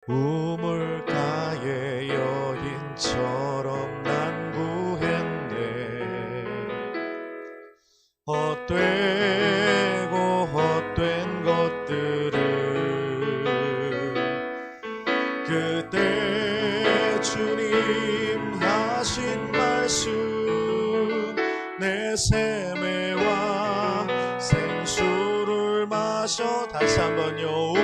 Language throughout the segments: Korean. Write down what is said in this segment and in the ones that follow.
우물가의 여인처럼 난 구했네. 헛되고 헛된 것들을 그때 주님 하신 말씀, 내 샘매와 생수를 마셔. 다시 한번요.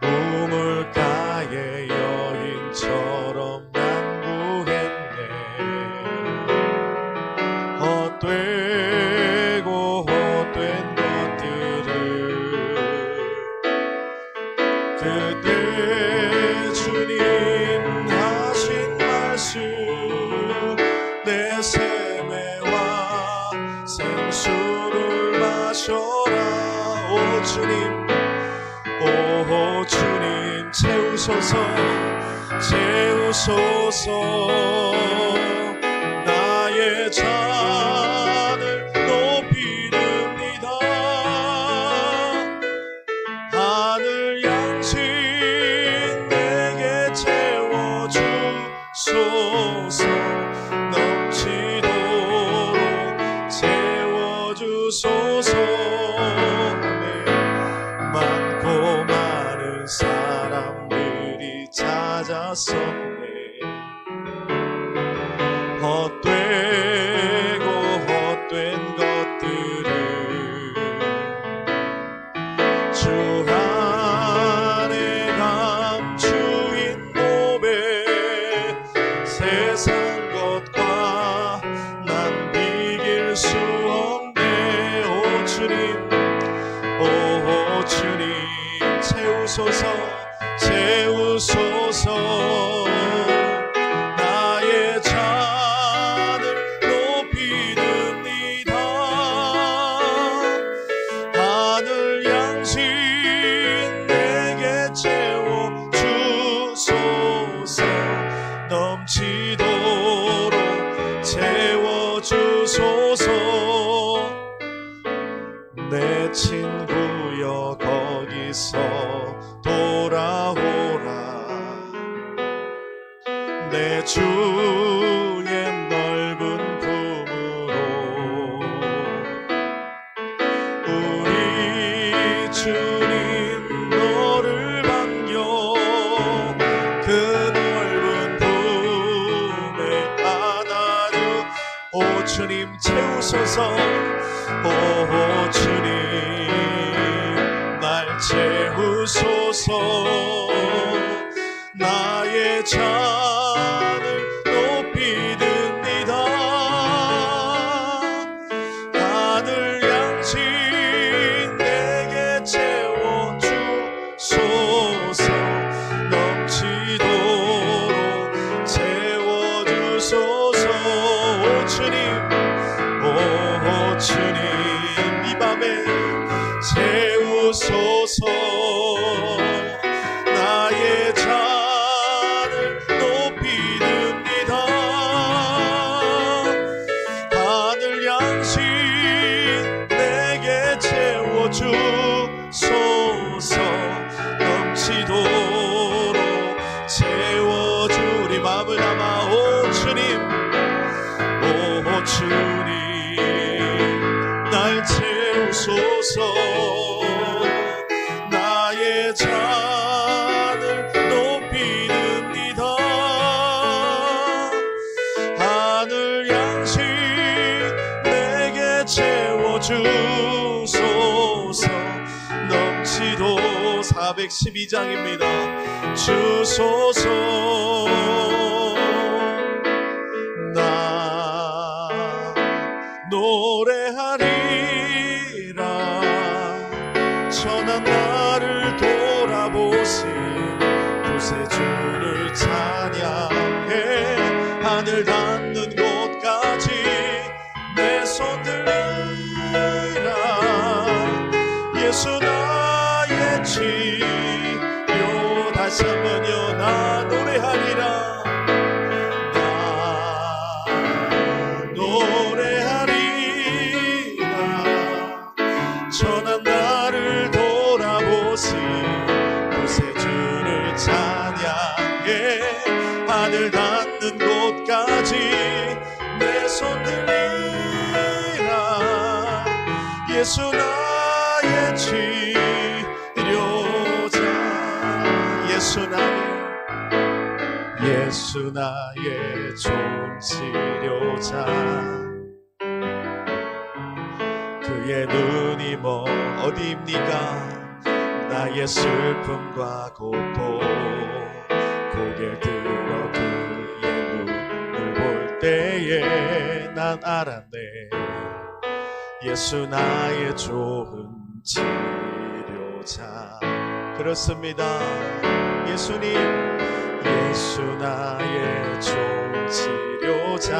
우물가의 여인처럼 난 구했네. 헛되고 헛된 것들을 그때 주님 하신 말씀, 내 샘매와 생수를 마셔라. 오 주님, 오 주님 채우소서, 채우소서. 나의 잔을 높이릅니다. 하늘 양식 내게 채워주소서. 넘치도록 채워주소서. 많고 많은 사람들이 찾았었네. 헛되고 헛된 것들을 주 안에 감추인 몸에 세상 것과 난 비길 수 없네. 오 주님, 오 주님 채우소서, 채우소서. 나의 잔을 높이릅니다. 하늘 양식 내게 채워주소서. 넘치도록 채워주소서. 내 친구여 거기서 돌아오라. 내 주의 넓은 품으로 우리 주님 너를 반겨 그 넓은 품에 안아주. 오 주님 채우소서, 오 주님 날 채우소서. 나의 잔을 높이듭니다. 하늘 양식 내게 채워주소서. 넘치도록 채워주소서. 오 주님, 오 주님 이 밤에 채우소서. 나의 잔을 높이듭니다. 하늘 양식 내게 채워주소서. 넘치도록 채워주리. 마음을 담아 오 주님, 오 주님 날 채우소서. 나의 잔을 높이듭니다. 하늘 양식 내게 채워주소서. 넘치도 412장입니다. 주소서. 나 노래하리라. 천한 나를 돌아보시 구세주를 찬양해. 하늘 닿는 곳까지 내 손 들리라. 예수 나의 치료. 다시 한번요. 나 노래하리라. 나 노래하리라. 천한 나를 돌아보시 구세주를 하늘 닿는 곳까지 내 손 들리라. 예수 나의 치료자, 예수 나의 좋은 치료자. 그의 눈이 어디입니까? 나의 슬픔과 고통, 고개 들어 그의 눈을 볼 때에 난 알았네. 예수 나의 좋은 치료자. 그렇습니다. 예수님, 예수 나의 좋은 치료자.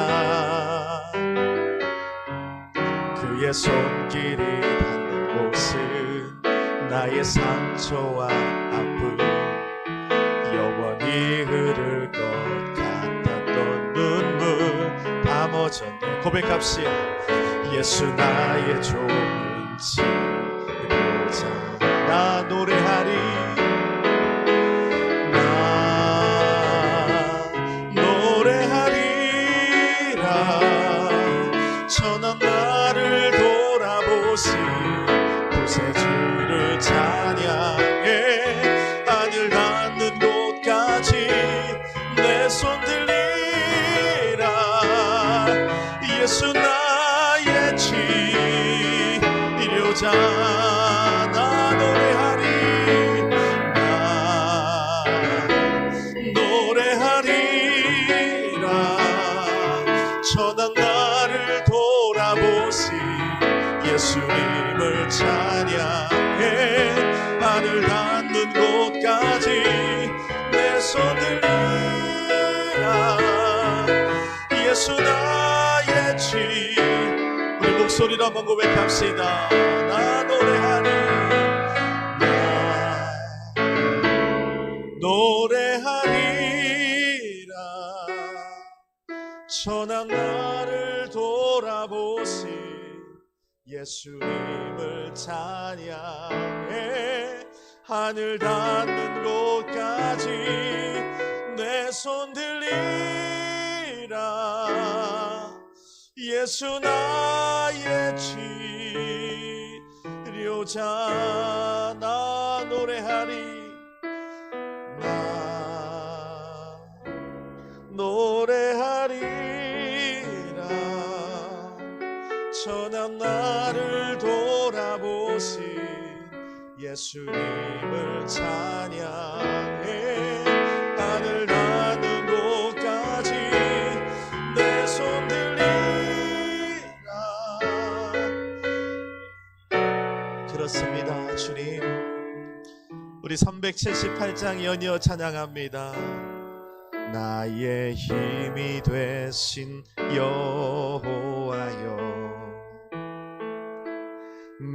그의 손길이 닿는 곳은 나의 상처와 아픔 영원히 흐를 것 같았던 눈물 다 멎었네. 고백합시다. 예수 나의 좋은 치료자. 나 노래하리, 나 노래하리라. 천한 나를 돌아보시 구세주를 찬양해. 하늘 닿는 곳까지 내 손 들리라. 예수 나의 치료자. 나 노래하리, 나 노래하리라. 천한 나를 돌아보시 예수님을 찬양해. 하늘 닿는 곳까지 내 손 들리라. 예수 나의 우리 목소리로 한번 고백합시다. 나 노래하리, 나 노래하리라. 천한 나를 돌아보시 예수님을 찬양해. 하늘 닿는 곳까지 내 손 들리라. 예수 나의 치료자. 나 노래하리, 나 노래하리라. 천한 나를 돌아보시 예수님을 찬양해. 하늘 닿는 곳까지 내 손 들리라. 그렇습니다. 주님, 우리 378장 연이어 찬양합니다. 나의 힘이 되신 여호와여,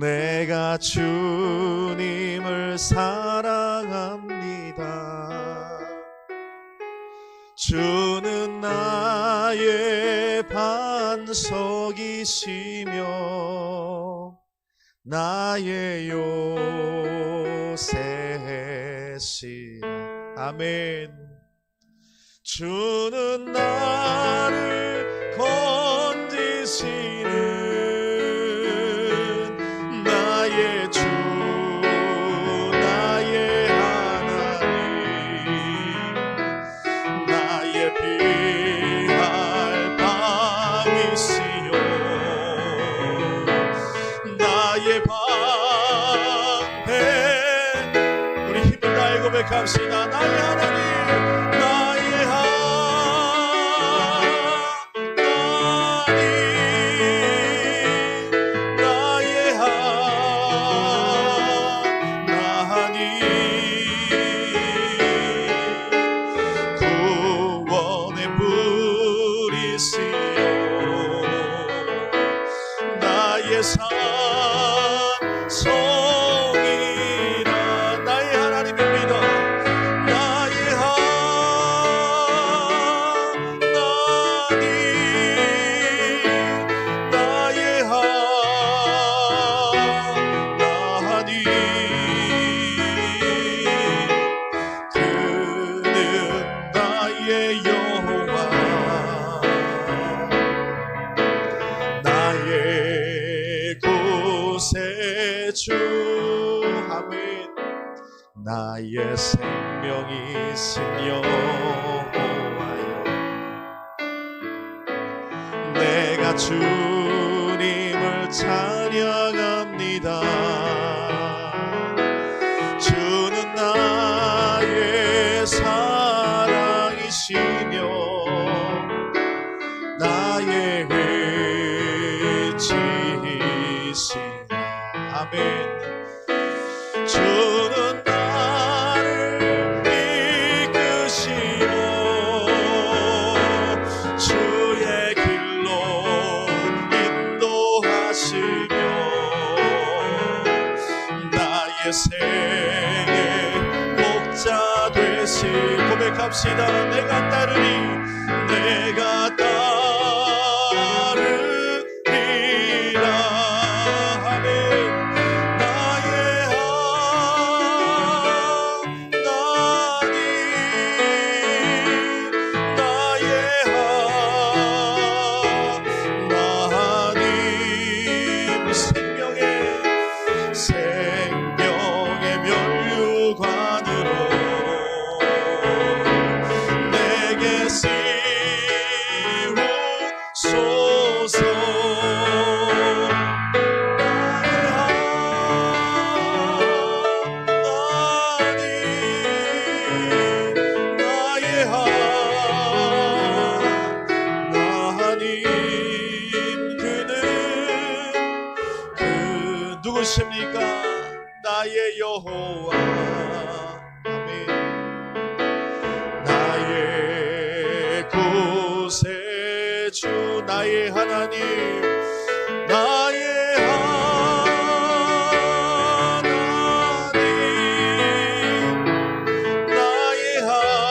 내가 주님을 사랑합니다. 주는 나의 반석이시며 나의 요새시라. 아멘. 주는 나를 건지시는 나의 주, 나의 하나님, 나의 피할 방이시요, 나의 방패. 우리 힘을 다해 고백합시다. 나의 하나님, 산성이라. 나의 하나님입니다. 나의 하나님, 나의 생명이신 여호와여, 내가 주님을 찬양합니다. 주는 나의 사랑이시며 나의 의지이시니. 아멘. 주는 나를 이끄시고 주의 길로 인도하시며 나의 생의 목자 되시. 고백합시다. 내가 따르리, 내가 따르리라. 아멘. 나의 하나님, 나의 하나님, 생명의 면류관으로 내게 씌우소서. 나의 하나님, 그는 그 누구십니까? 나의 여호와. 아멘. 나의 구세주, 나의 하나님, 나의 하나님, 나의 하나님,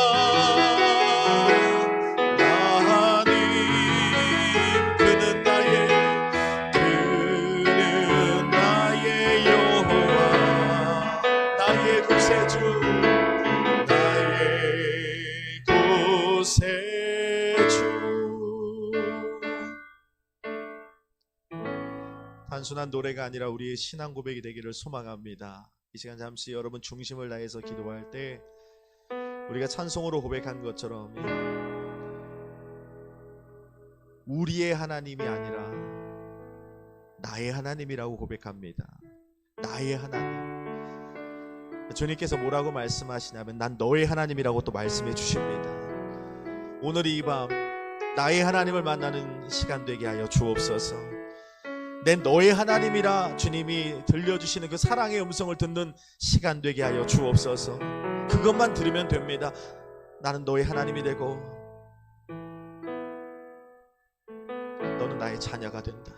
그는 나의 여호와, 나의 구세주, 나의 구세주. 단순한 노래가 아니라 우리의 신앙 고백이 되기를 소망합니다. 이 시간 잠시 여러분 중심을 다해서 기도할 때 우리가 찬송으로 고백한 것처럼 우리의 하나님이 아니라 나의 하나님이라고 고백합니다. 나의 하나님. 주님께서 뭐라고 말씀하시냐면 난 너의 하나님이라고 또 말씀해 주십니다. 오늘 이 밤 나의 하나님을 만나는 시간 되게 하여 주옵소서. 내 너의 하나님이라 주님이 들려주시는 그 사랑의 음성을 듣는 시간 되게 하여 주옵소서. 그것만 들으면 됩니다. 나는 너의 하나님이 되고 너는 나의 자녀가 된다.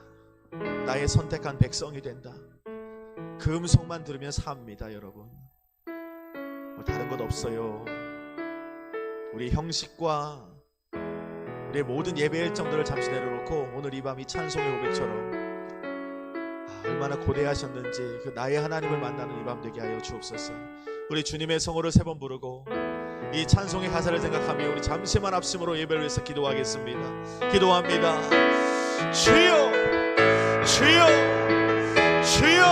나의 선택한 백성이 된다. 그 음성만 들으면 삽니다. 여러분, 다른 것 없어요. 우리 형식과 우리의 모든 예배 일정들을 잠시 내려놓고 오늘 이 밤 이 찬송의 고백처럼 얼마나 고대하셨는지 그 나의 하나님을 만나는 이 밤 되게 하여 주옵소서. 우리 주님의 성호를 3번 부르고 이 찬송의 가사를 생각하며 우리 잠시만 합심으로 예배를 위해서 기도하겠습니다. 기도합니다. 주여, 주여, 주여.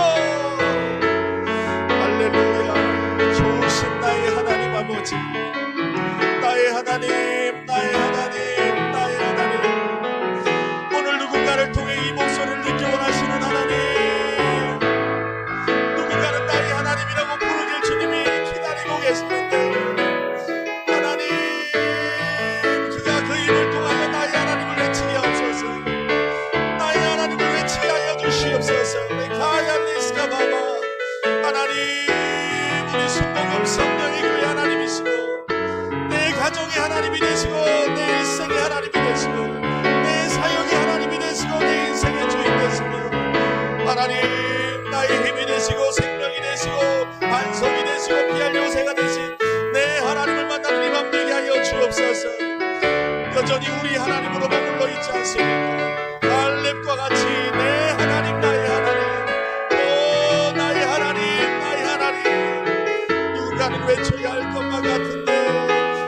할렐루야. 좋으신 나의 하나님 아버지, 나의 하나님, 나의 하나님, 나의 하나님. 오늘 누군가를 통해 이 목소리를 듣기 원하시는 하나님, 누군가는 나의 하나님이라고 부르길 주님이 기다리고 계시는데 하나님, 그가 그 입을 통하여 나의 하나님을 외치게 하옵소서. 나의 하나님을 외치게 하여 주시옵소서. 하나님, 우리 순복음 성령이 그의 하나님이시고 내 가정의 하나님이 되시고 내 일생의 하나님이 되시고 내 사역의 하나님이 되시고 내 인생의 주인 되시고 하나님, 나의 힘이 되시고 생명이 되시고 반석이 되시고 피할 요새가 되신 내 하나님을 만나는 이 밤 되게 하여 주옵소서. 여전히 우리 하나님으로 머물러 있지 않습니까? 갈렙과 같이 내 하나님, 나의 하나님, 나의 하나님, 나의 하나님. 누군가는 외쳐야 할 것만 같은데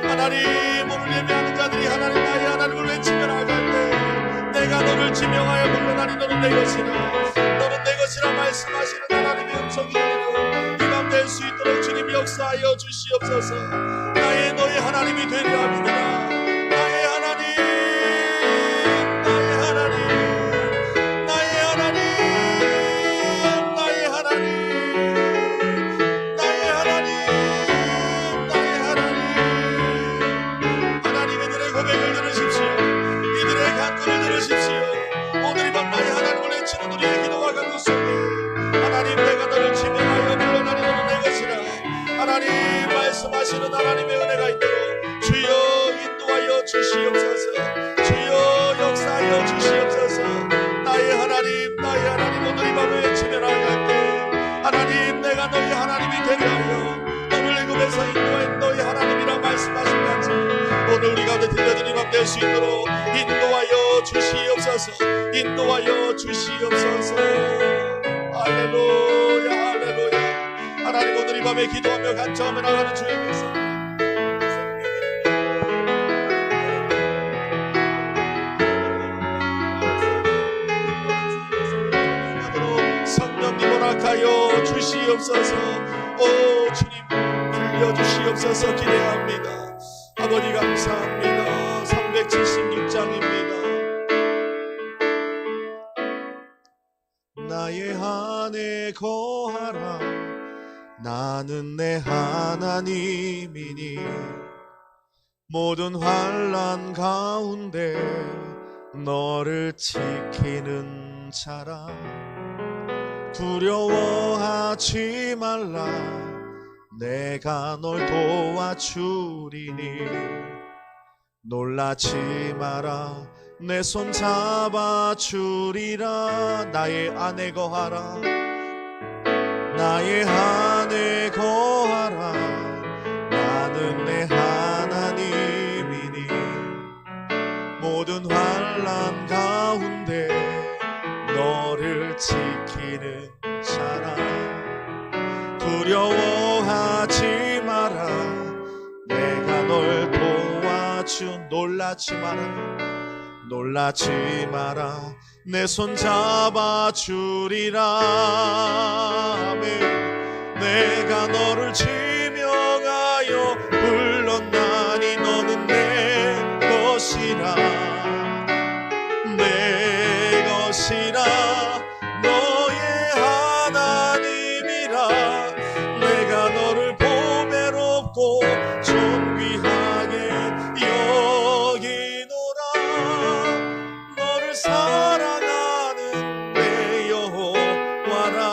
하나님, 오늘 예배하는 자들이 하나님, 나의 하나님을 외치며 나갈 때 내가 너를 지명하여 불러나니 너는 내 것이라, 너는 내 것이라 말씀하시는 하나님의 음성이 들리고 이 밤 될 수 있도록 주님이 역사 역사하여 주시옵소서. 나의 너의 하나님이 되려 합니다. 나의 하나님, 나의 하나님, 나의 하나님, 나의 하나님, 나의 하나님, 나의 하나님. 하나님, 이들의 고백을 들으십시오. 이들의 간구를 들으십시오. 오늘 이 밤 나의 하나님을 외치는 우리의 기도와 간구 속에 하나님, 내가 너를 지명하여 불러나니 너는 내 것이라. 하나님 말씀하시는 하나님의 은혜가 있도록 주여 인도하여 주시옵소서. 주여 역사하여 주시옵소서. 나의 하나님, 나의 하나님, 오늘 이 밤에 외치며 나아갈 때 하나님, 내가 너희 하나님이 되려 하여 너를 애굽에서 인도한 너희 하나님이라 말씀하신 같이 오늘 우리 가운데 들려드린 밤 될 수 있도록 인도하여 주시옵소서. 인도하여 주시옵소서. 할렐루야, 할렐루야. 하나님, 오늘 이 밤에 기도하며 간청하며 나가는 주의 백성 성령님 허락하여 주시옵소서. 오 주님, 들려주시옵소서. 기대합니다. 아버지 감사합니다. 376장입니다. 나의 안에 거하라. 나는 내 하나님이니 모든 환난 가운데 너를 지키는 자라. 두려워하지 말라. 내가 널 도와주리니 놀라지 마라. 내 손 잡아주리라. 나의 안에 거하라. 나의 안에 거하라. 나는 내 하나님이니 모든 환난 가운데 너를 지키는 자라. 두려워하지 마라. 내가 널 도와준. 놀라지 마라. 놀라지 마라. 내 손 잡아주리라. 내가 너를 지명하여 불렀나니 너는 내 것이라. 내 것이라. 너의 하나님이라. 내가 너를 보배롭고 존귀하게 여기노라. 너를 사랑하는 내 여호와라.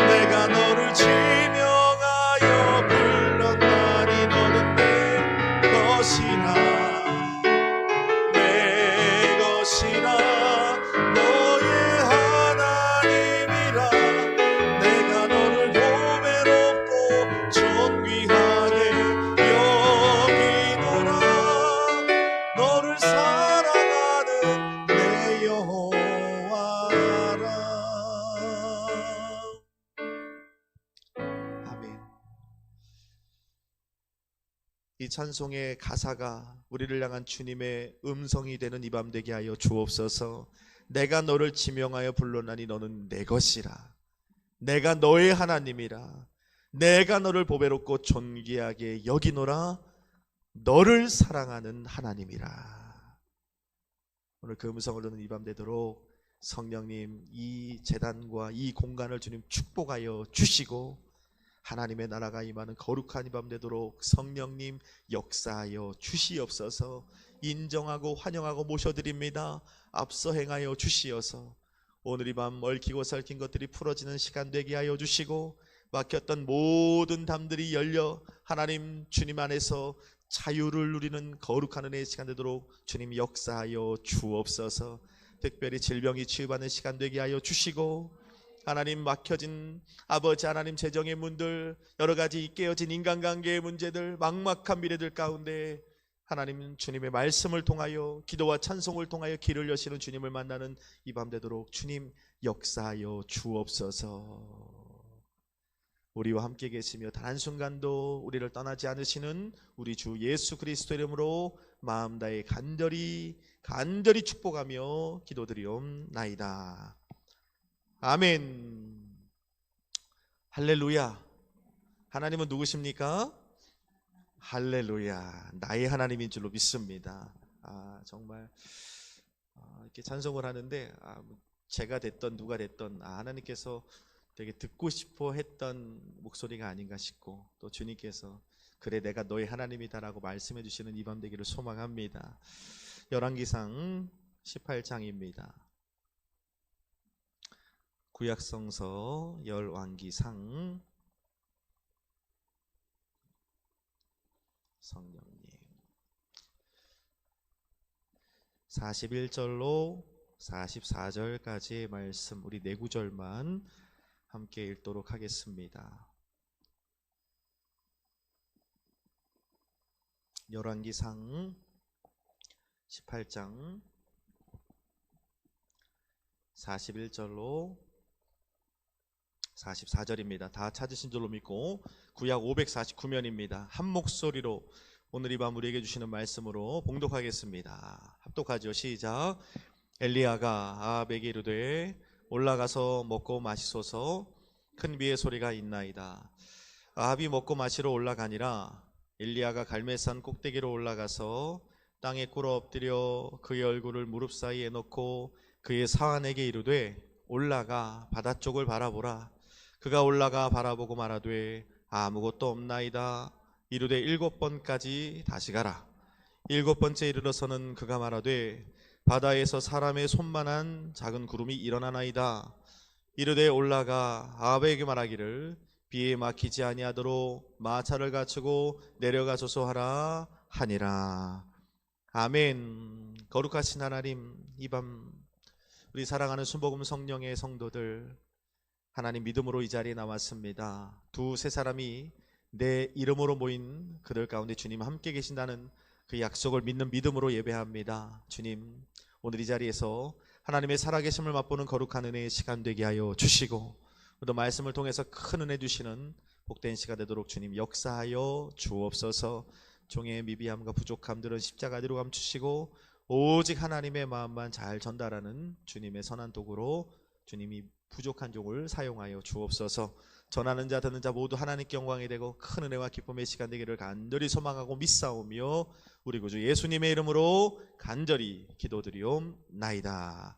내가 너를 지명하여 불렀나니 너는 내 것이라. 내 것이라. 너의 하나님이라. 내가 너를 보배롭고 존귀하게 여기노라. 너를 사랑하는 내 여호와라. 아멘. 이 찬송의 가사가 우리를 향한 주님의 음성이 되는 이 밤 되게 하여 주옵소서. 내가 너를 지명하여 불러나니 너는 내 것이라. 내가 너의 하나님이라. 내가 너를 보배롭고 존귀하게 여기노라. 너를 사랑하는 하나님이라. 오늘 그 음성을 듣는 이 밤 되도록 성령님, 이 제단과 이 공간을 주님 축복하여 주시고 하나님의 나라가 임하는 거룩한 이 밤 되도록 성령님 역사하여 주시옵소서. 인정하고 환영하고 모셔드립니다. 앞서 행하여 주시어서 오늘 이 밤 얽히고 설킨 것들이 풀어지는 시간 되게 하여 주시고 막혔던 모든 담들이 열려 하나님 주님 안에서 자유를 누리는 거룩한 은혜의 시간 되도록 주님 역사하여 주옵소서. 특별히 질병이 치유받는 시간 되게 하여 주시고 하나님 막혀진 아버지 하나님 재정의 문들, 여러 가지 깨어진 인간관계의 문제들, 막막한 미래들 가운데 하나님 주님의 말씀을 통하여 기도와 찬송을 통하여 길을 여시는 주님을 만나는 이 밤 되도록 주님 역사하여 주옵소서. 우리와 함께 계시며 단 한순간도 우리를 떠나지 않으시는 우리 주 예수 그리스도 이름으로 마음 다해 간절히 축복하며 기도드리옵나이다. 아멘. 할렐루야. 하나님은 누구십니까? 할렐루야. 나의 하나님인 줄로 믿습니다. 정말 이렇게 찬송을 하는데 제가 됐던 누가 됐던 하나님께서 되게 듣고 싶어 했던 목소리가 아닌가 싶고, 또 주님께서 그래 내가 너의 하나님이다라고 말씀해 주시는 이 밤 되기를 소망합니다. 열왕기상 18장입니다. 구약성서 열왕기상. 성령님 41절로 44절까지의 말씀, 우리 네 구절만 함께 읽도록 하겠습니다. 열왕기상 18장 41절로 44절입니다. 다 찾으신 줄로 믿고 구약 549면입니다. 한 목소리로 오늘 이 밤 우리에게 주시는 말씀으로 봉독하겠습니다. 합독하죠. 시작. 엘리야가 아합에게 이르되 올라가서 먹고 마시소서. 큰 비의 소리가 있나이다. 아합이 먹고 마시러 올라가니라. 엘리야가 갈멜산 꼭대기로 올라가서 땅에 꿇어 엎드려 그의 얼굴을 무릎 사이에 놓고 그의 사환에게 이르되 올라가 바다 쪽을 바라보라. 그가 올라가 바라보고 말하되 아무것도 없나이다. 이르되 7번까지 다시 가라. 7번째 이르러서는 그가 말하되 바다에서 사람의 손만한 작은 구름이 일어나나이다. 이르되 올라가 아합에게 말하기를 비에 막히지 아니하도록 마차를 갖추고 내려가소서 하라 하니라. 아멘. 거룩하신 하나님, 이 밤 우리 사랑하는 순복음 성령의 성도들, 하나님 믿음으로 이 자리에 나왔습니다. 두세 사람이 내 이름으로 모인 그들 가운데 주님 함께 계신다는 그 약속을 믿는 믿음으로 예배합니다. 주님, 오늘 이 자리에서 하나님의 살아계심을 맛보는 거룩한 은혜의 시간 되게 하여 주시고, 또 말씀을 통해서 큰 은혜 주시는 복된 시간 되도록 주님 역사하여 주옵소서. 종의 미비함과 부족함들은 십자가 뒤로 감추시고 오직 하나님의 마음만 잘 전달하는 주님의 선한 도구로 주님이 부족한 종을 사용하여 주옵소서. 전하는 자 듣는 자 모두 하나님께 영광이 되고 큰 은혜와 기쁨의 시간 되기를 간절히 소망하고 믿사오며 우리 구주 예수님의 이름으로 간절히 기도드리옵나이다.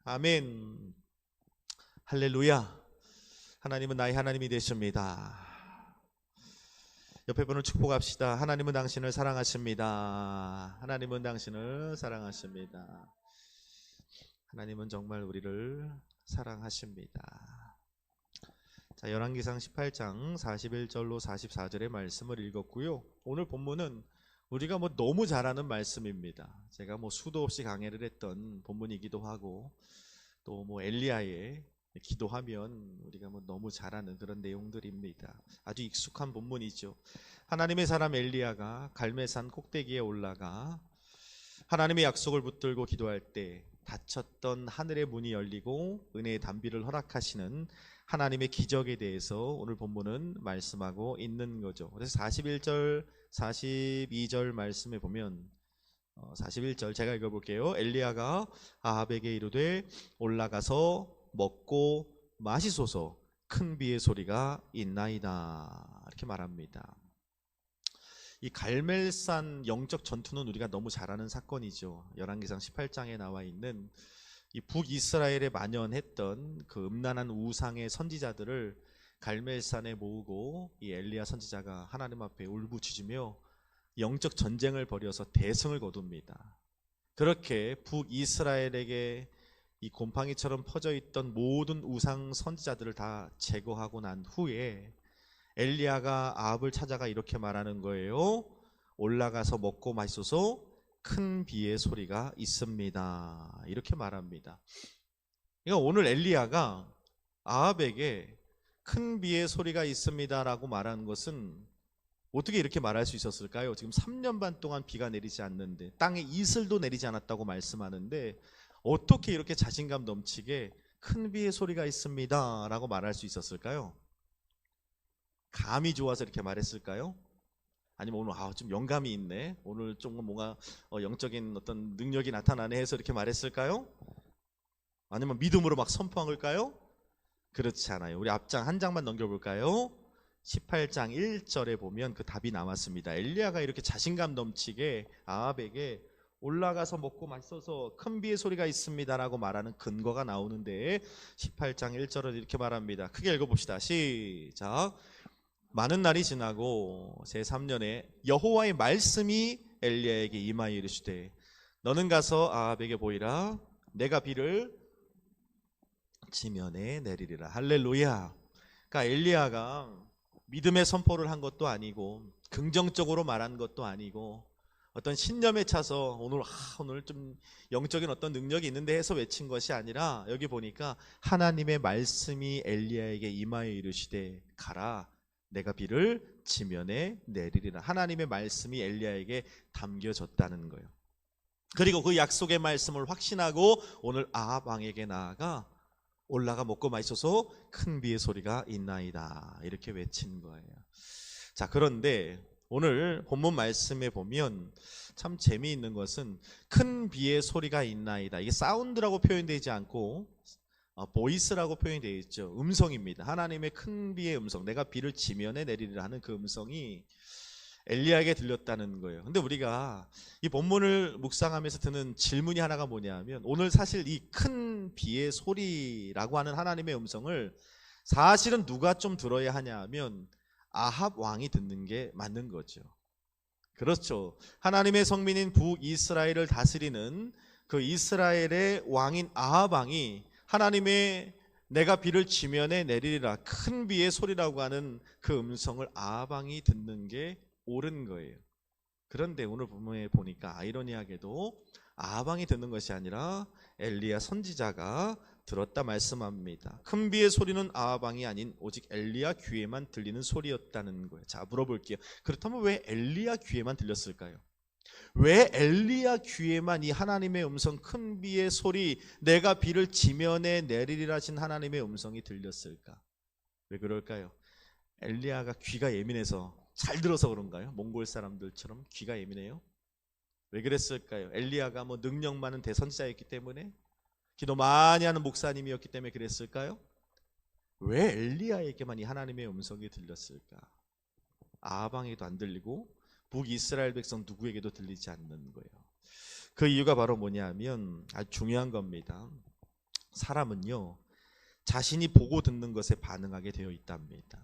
아멘. 할렐루야. 하나님은 나의 하나님이 되십니다. 옆에 분을 축복합시다. 하나님은 당신을 사랑하십니다. 하나님은 당신을 사랑하십니다. 하나님은 정말 우리를 사랑하십니다. 자, 열왕기상 18장 41절로 44절의 말씀을 읽었고요. 오늘 본문은 우리가 너무 잘 아는 말씀입니다. 제가 수도 없이 강해를 했던 본문이기도 하고, 또 엘리야의 기도하면 우리가 너무 잘 아는 그런 내용들입니다. 아주 익숙한 본문이죠. 하나님의 사람 엘리야가 갈멜산 꼭대기에 올라가 하나님의 약속을 붙들고 기도할 때 닫혔던 하늘의 문이 열리고 은혜의 단비를 허락하시는 하나님의 기적에 대해서 오늘 본문은 말씀하고 있는 거죠. 그래서 41절, 42절 말씀에 보면 41절 제가 읽어볼게요. 엘리야가 아합에게 이르되 올라가서 먹고 마시소서. 큰 비의 소리가 있나이다. 이렇게 말합니다. 이 갈멜산 영적 전투는 우리가 너무 잘 아는 사건이죠. 열왕기상 18장에 나와 있는 이 북이스라엘에 만연했던 그 음란한 우상의 선지자들을 갈멜산에 모으고 이 엘리야 선지자가 하나님 앞에 울부짖으며 영적 전쟁을 벌여서 대승을 거둡니다. 그렇게 북이스라엘에게 이 곰팡이처럼 퍼져 있던 모든 우상 선지자들을 다 제거하고 난 후에 엘리야가 아합을 찾아가 이렇게 말하는 거예요. 올라가서 먹고 마시소서. 큰 비의 소리가 있습니다. 이렇게 말합니다. 그러니까 오늘 엘리야가 아합에게 큰 비의 소리가 있습니다라고 말하는 것은 어떻게 이렇게 말할 수 있었을까요? 지금 3년 반 동안 비가 내리지 않는데, 땅에 이슬도 내리지 않았다고 말씀하는데 어떻게 이렇게 자신감 넘치게 큰 비의 소리가 있습니다 라고 말할 수 있었을까요? 감이 좋아서 이렇게 말했을까요? 아니면 오늘 좀 영감이 있네, 오늘 좀 뭔가 영적인 어떤 능력이 나타나네 해서 이렇게 말했을까요? 아니면 믿음으로 막 선포한 걸까요? 그렇지 않아요. 우리 앞장 한 장만 넘겨볼까요? 18장 1절에 보면 그 답이 나왔습니다. 엘리야가 이렇게 자신감 넘치게 아합에게 올라가서 먹고 마셔서 큰 비의 소리가 있습니다라고 말하는 근거가 나오는데 18장 1절을 이렇게 말합니다. 크게 읽어봅시다. 시작. 많은 날이 지나고 제3년에 여호와의 말씀이 엘리야에게 임하여 이르시되 너는 가서 아합에게 보이라. 내가 비를 지면에 내리리라. 할렐루야. 그러니까 엘리야가 믿음의 선포를 한 것도 아니고 긍정적으로 말한 것도 아니고 어떤 신념에 차서 오늘 좀 영적인 어떤 능력이 있는데 해서 외친 것이 아니라 여기 보니까 하나님의 말씀이 엘리야에게 임하여 이르시되 가라. 내가 비를 지면에 내리리라. 하나님의 말씀이 엘리야에게 담겨졌다는 거예요. 그리고 그 약속의 말씀을 확신하고 오늘 아합 왕에게 나아가 올라가 먹고 마시소서 큰 비의 소리가 있나이다 이렇게 외친 거예요. 자, 그런데 오늘 본문 말씀에 보면 참 재미있는 것은 큰 비의 소리가 있나이다, 이게 사운드라고 표현되지 않고 보이스라고 표현이 되어 있죠. 음성입니다. 하나님의 큰 비의 음성, 내가 비를 지면에 내리리라 하는 그 음성이 엘리야에게 들렸다는 거예요. 근데 우리가 이 본문을 묵상하면서 드는 질문이 하나가 뭐냐면, 오늘 사실 이 큰 비의 소리라고 하는 하나님의 음성을 사실은 누가 좀 들어야 하냐 하면 아합 왕이 듣는 게 맞는 거죠. 그렇죠. 하나님의 성민인 북이스라엘을 다스리는 그 이스라엘의 왕인 아합 왕이 하나님의 내가 비를 지면에 내리리라 큰 비의 소리라고 하는 그 음성을 아합 왕이 듣는 게 옳은 거예요. 그런데 오늘 본문에 보니까 아이러니하게도 아합 왕이 듣는 것이 아니라 엘리야 선지자가 들었다 말씀합니다. 큰 비의 소리는 아합 왕이 아닌 오직 엘리야 귀에만 들리는 소리였다는 거예요. 자, 물어볼게요. 그렇다면 왜 엘리야 귀에만 들렸을까요? 왜 엘리야 귀에만 이 하나님의 음성, 큰 비의 소리, 내가 비를 지면에 내리리라 하신 하나님의 음성이 들렸을까? 왜 그럴까요? 엘리야가 귀가 예민해서 잘 들어서 그런가요? 몽골 사람들처럼 귀가 예민해요? 왜 그랬을까요? 엘리야가 뭐 능력 많은 대선지자였기 때문에, 기도 많이 하는 목사님이었기 때문에 그랬을까요? 왜 엘리야에게만 이 하나님의 음성이 들렸을까? 아합 왕에도 안 들리고 북이스라엘 백성 누구에게도 들리지 않는 거예요. 그 이유가 바로 뭐냐면 아주 중요한 겁니다. 사람은요, 자신이 보고 듣는 것에 반응하게 되어 있답니다.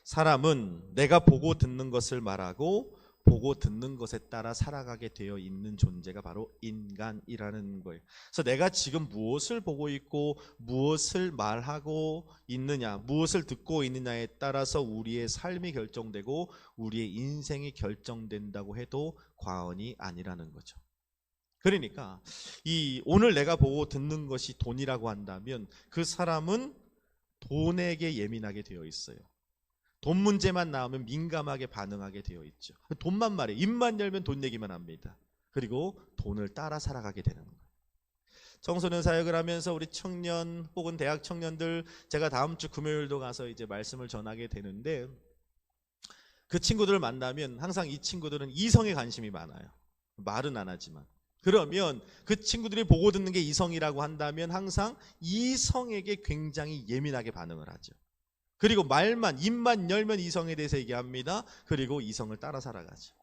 사람은 내가 보고 듣는 것을 말하고 보고 듣는 것에 따라 살아가게 되어 있는 존재가 바로 인간이라는 거예요. 그래서 내가 지금 무엇을 보고 있고 무엇을 말하고 있느냐, 무엇을 듣고 있느냐에 따라서 우리의 삶이 결정되고 우리의 인생이 결정된다고 해도 과언이 아니라는 거죠. 그러니까 오늘 내가 보고 듣는 것이 돈이라고 한다면 그 사람은 돈에게 예민하게 되어 있어요. 돈 문제만 나오면 민감하게 반응하게 되어 있죠. 돈만 말해, 입만 열면 돈 얘기만 합니다. 그리고 돈을 따라 살아가게 되는 거예요. 청소년 사역을 하면서 우리 청년 혹은 대학 청년들, 제가 다음 주 금요일도 가서 이제 말씀을 전하게 되는데, 그 친구들을 만나면 항상 이 친구들은 이성에 관심이 많아요. 말은 안 하지만. 그러면 그 친구들이 보고 듣는 게 이성이라고 한다면 항상 이성에게 굉장히 예민하게 반응을 하죠. 그리고 입만 열면 이성에 대해서 얘기합니다. 그리고 이성을 따라 살아가죠.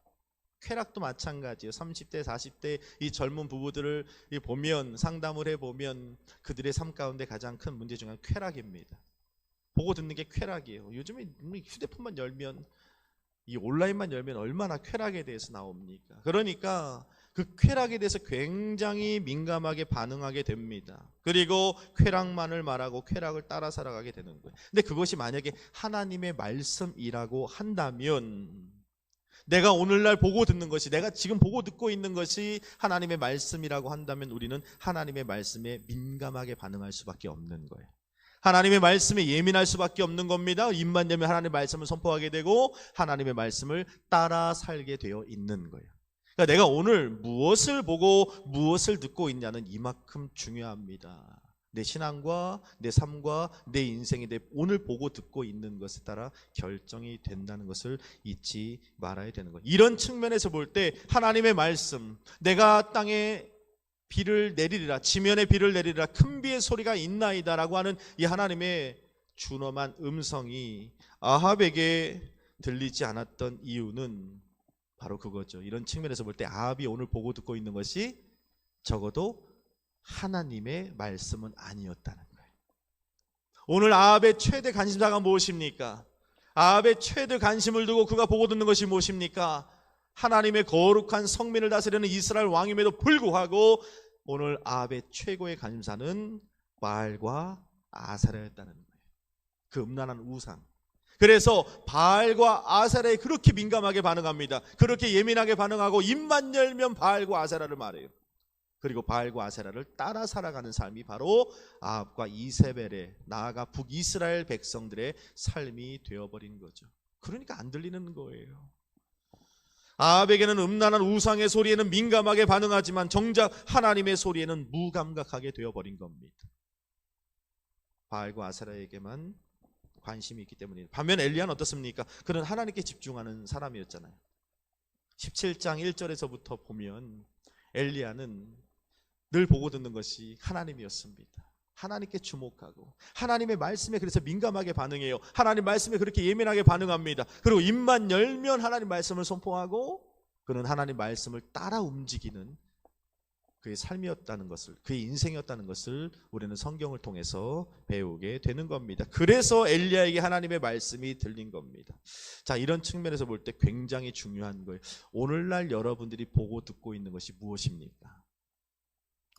쾌락도 마찬가지예요. 30대, 40대 이 젊은 부부들을 보면, 상담을 해보면 그들의 삶 가운데 가장 큰 문제 중에 쾌락입니다. 보고 듣는 게 쾌락이에요. 요즘에 휴대폰만 열면, 이 온라인만 열면 얼마나 쾌락에 대해서 나옵니까? 그러니까 그 쾌락에 대해서 굉장히 민감하게 반응하게 됩니다. 그리고 쾌락만을 말하고 쾌락을 따라 살아가게 되는 거예요. 근데 그것이 만약에 하나님의 말씀이라고 한다면, 내가 오늘날 보고 듣는 것이, 내가 지금 보고 듣고 있는 것이 하나님의 말씀이라고 한다면 우리는 하나님의 말씀에 민감하게 반응할 수밖에 없는 거예요. 하나님의 말씀에 예민할 수밖에 없는 겁니다. 입만 열면 하나님의 말씀을 선포하게 되고 하나님의 말씀을 따라 살게 되어 있는 거예요. 그러니까 내가 오늘 무엇을 보고 무엇을 듣고 있냐는 이만큼 중요합니다. 내 신앙과 내 삶과 내 인생이 내 오늘 보고 듣고 있는 것에 따라 결정이 된다는 것을 잊지 말아야 되는 거예요. 이런 측면에서 볼 때 하나님의 말씀, 내가 땅에 비를 내리리라, 지면에 비를 내리리라, 큰 비의 소리가 있나이다 라고 하는 이 하나님의 준엄한 음성이 아합에게 들리지 않았던 이유는 바로 그거죠. 이런 측면에서 볼 때 아합이 오늘 보고 듣고 있는 것이 적어도 하나님의 말씀은 아니었다는 거예요. 오늘 아합의 최대 관심사가 무엇입니까? 아합의 최대 관심을 두고 그가 보고 듣는 것이 무엇입니까? 하나님의 거룩한 성민을 다스리는 이스라엘 왕임에도 불구하고 오늘 아합의 최고의 관심사는 바알과 아세라였다는 거예요. 그 음란한 우상. 그래서 바알과 아세라에 그렇게 민감하게 반응합니다. 그렇게 예민하게 반응하고 입만 열면 바알과 아세라를 말해요. 그리고 바알과 아세라를 따라 살아가는 삶이 바로 아합과 이세벨의, 나아가 북이스라엘 백성들의 삶이 되어버린 거죠. 그러니까 안 들리는 거예요. 아합에게는 음란한 우상의 소리에는 민감하게 반응하지만 정작 하나님의 소리에는 무감각하게 되어버린 겁니다. 바알과 아세라에게만 관심이 있기 때문입니다. 반면 엘리야는 어떻습니까? 그는 하나님께 집중하는 사람이었잖아요. 17장 1절에서부터 보면 엘리야는 늘 보고 듣는 것이 하나님이었습니다. 하나님께 주목하고 하나님의 말씀에 그래서 민감하게 반응해요. 하나님 말씀에 그렇게 예민하게 반응합니다. 그리고 입만 열면 하나님 말씀을 선포하고 그는 하나님 말씀을 따라 움직이는 그의 삶이었다는 것을, 그의 인생이었다는 것을 우리는 성경을 통해서 배우게 되는 겁니다. 그래서 엘리야에게 하나님의 말씀이 들린 겁니다. 자, 이런 측면에서 볼 때 굉장히 중요한 거예요. 오늘날 여러분들이 보고 듣고 있는 것이 무엇입니까?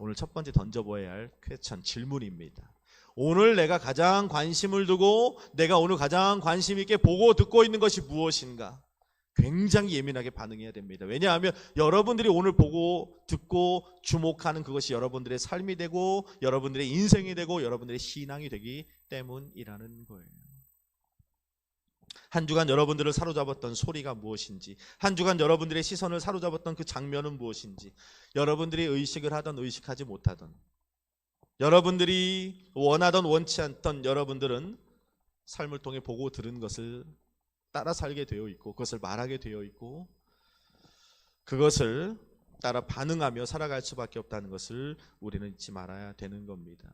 오늘 첫 번째 던져봐야 할 퀘스천, 질문입니다. 오늘 내가 가장 관심을 두고 내가 오늘 가장 관심 있게 보고 듣고 있는 것이 무엇인가? 굉장히 예민하게 반응해야 됩니다. 왜냐하면 여러분들이 오늘 보고 듣고 주목하는 그것이 여러분들의 삶이 되고 여러분들의 인생이 되고 여러분들의 신앙이 되기 때문이라는 거예요. 한 주간 여러분들을 사로잡았던 소리가 무엇인지, 한 주간 여러분들의 시선을 사로잡았던 그 장면은 무엇인지, 여러분들이 의식을 하던 의식하지 못하던, 여러분들이 원하던 원치 않던 여러분들은 삶을 통해 보고 들은 것을 따라 살게 되어 있고 그것을 말하게 되어 있고 그것을 따라 반응하며 살아갈 수밖에 없다는 것을 우리는 잊지 말아야 되는 겁니다.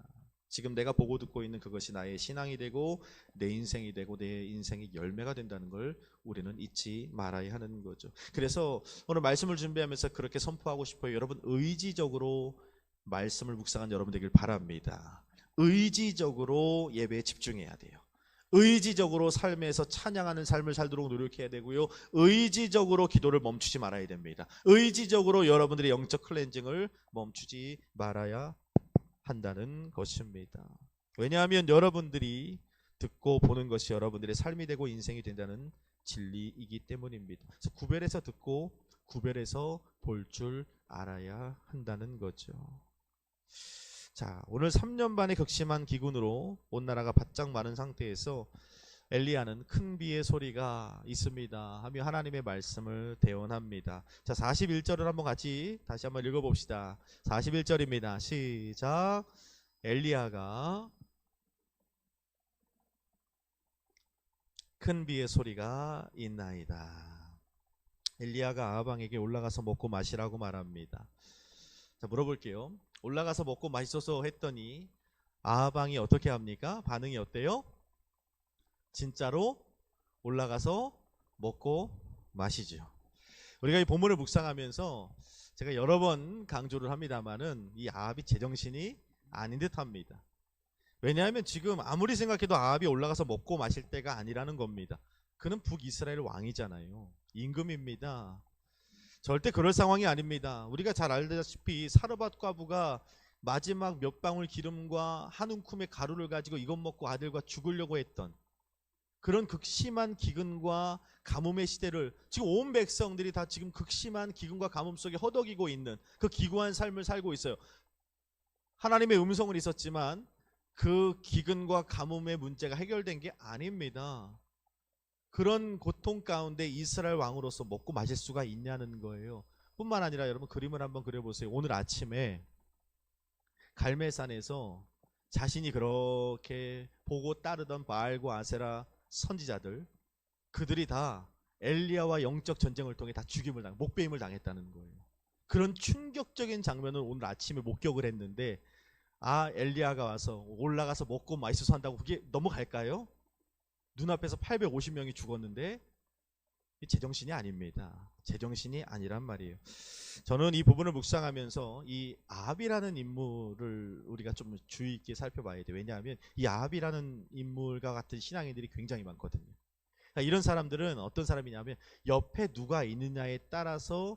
지금 내가 보고 듣고 있는 그것이 나의 신앙이 되고 내 인생이 되고 내 인생의 열매가 된다는 걸 우리는 잊지 말아야 하는 거죠. 그래서 오늘 말씀을 준비하면서 그렇게 선포하고 싶어요. 여러분, 의지적으로 말씀을 묵상한 여러분 되길 바랍니다. 의지적으로 예배에 집중해야 돼요. 의지적으로 삶에서 찬양하는 삶을 살도록 노력해야 되고요. 의지적으로 기도를 멈추지 말아야 됩니다. 의지적으로 여러분들의 영적 클렌징을 멈추지 말아야 한다는 것입니다. 왜냐하면 여러분들이 듣고 보는 것이 여러분들의 삶이 되고 인생이 된다는 진리이기 때문입니다. 그래서 구별해서 듣고 구별해서 볼 줄 알아야 한다는 거죠. 자, 오늘 3년 반의 극심한 기근으로 온 나라가 바짝 마른 상태에서 엘리야는 큰 비의 소리가 있습니다 하며 하나님의 말씀을 대언합니다. 자, 41절을 한번 같이 다시 한번 읽어봅시다. 41절입니다. 시작. 엘리야가 큰 비의 소리가 있나이다. 엘리야가 아합 왕에게 올라가서 먹고 마시라고 말합니다. 자, 물어볼게요. 올라가서 먹고 마시소서 했더니 아합 왕이 어떻게 합니까? 반응이 어때요? 진짜로 올라가서 먹고 마시죠. 우리가 이 본문을 묵상하면서 제가 여러 번 강조를 합니다만은 이 아합이 제정신이 아닌 듯합니다. 왜냐하면 지금 아무리 생각해도 아합이 올라가서 먹고 마실 때가 아니라는 겁니다. 그는 북이스라엘 왕이잖아요. 임금입니다. 절대 그럴 상황이 아닙니다. 우리가 잘 알다시피 사르밧 과부가 마지막 몇 방울 기름과 한 움큼의 가루를 가지고 이것 먹고 아들과 죽으려고 했던 그런 극심한 기근과 가뭄의 시대를 지금 온 백성들이 다 지금 극심한 기근과 가뭄 속에 허덕이고 있는 그 기구한 삶을 살고 있어요. 하나님의 음성은 있었지만 그 기근과 가뭄의 문제가 해결된 게 아닙니다. 그런 고통 가운데 이스라엘 왕으로서 먹고 마실 수가 있냐는 거예요. 뿐만 아니라 여러분 그림을 한번 그려보세요. 오늘 아침에 갈멜산에서 자신이 그렇게 보고 따르던 바알과 아세라 선지자들, 그들이 다 엘리야와 영적 전쟁을 통해 다 죽임을 목배임을 당했다는 거예요. 그런 충격적인 장면을 오늘 아침에 목격을 했는데, 아, 엘리야가 와서 올라가서 먹고 마시소서 한다고 그게 넘어갈까요? 눈앞에서 850명이 죽었는데 제정신이 아닙니다. 제정신이 아니란 말이에요. 저는 이 부분을 묵상하면서 이 아합이라는 인물을 우리가 좀 주의 있게 살펴봐야 돼요. 왜냐하면 이 아합이라는 인물과 같은 신앙인들이 굉장히 많거든요. 그러니까 이런 사람들은 어떤 사람이냐면 옆에 누가 있느냐에 따라서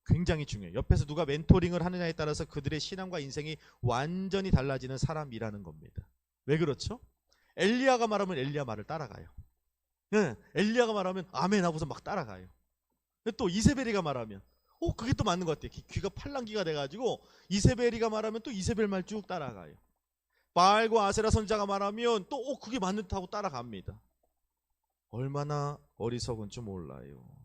굉장히 중요해요. 옆에서 누가 멘토링을 하느냐에 따라서 그들의 신앙과 인생이 완전히 달라지는 사람이라는 겁니다. 왜 그렇죠? 엘리야가 말하면 엘리야 말을 따라가요. 네, 엘리야가 말하면 아멘 하고서 막 따라가요. 또 이세벨이가 말하면 그게 또 맞는 것 같아요. 귀가 팔랑귀가 돼가지고 이세벨이가 말하면 또 이세벨 말 쭉 따라가요. 바알과 아세라 선자가 말하면 또 그게 맞는 듯하고 따라갑니다. 얼마나 어리석은 줄 몰라요.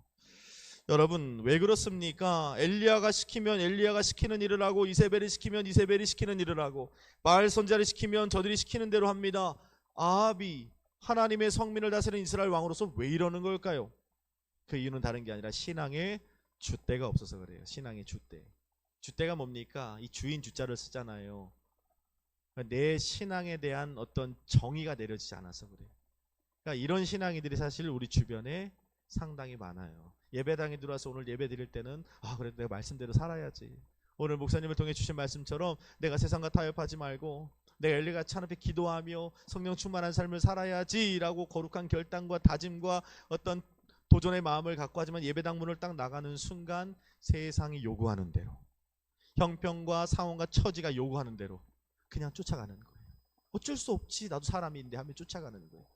여러분, 왜 그렇습니까? 엘리야가 시키면 엘리야가 시키는 일을 하고, 이세벨이 시키면 이세벨이 시키는 일을 하고, 바알 선자를 시키면 저들이 시키는 대로 합니다. 아합이 하나님의 성민을 다스리는 이스라엘 왕으로서 왜 이러는 걸까요? 그 이유는 다른 게 아니라 신앙의 줏대가 없어서 그래요. 신앙의 줏대. 줏대가 뭡니까? 이 주인 주자를 쓰잖아요. 내 신앙에 대한 어떤 정의가 내려지지 않아서 그래요. 그러니까 이런 신앙이들이 사실 우리 주변에 상당히 많아요. 예배당에 들어와서 오늘 예배 드릴 때는 그래도 내가 말씀대로 살아야지. 오늘 목사님을 통해 주신 말씀처럼 내가 세상과 타협하지 말고 내가 엘리야같이 하나님 앞에 기도하며 성령 충만한 삶을 살아야지라고 거룩한 결단과 다짐과 어떤 도전의 마음을 갖고 하지만 예배당 문을 딱 나가는 순간 세상이 요구하는 대로, 형편과 상황과 처지가 요구하는 대로 그냥 쫓아가는 거예요. 어쩔 수 없지, 나도 사람인데 하면 쫓아가는 거예요.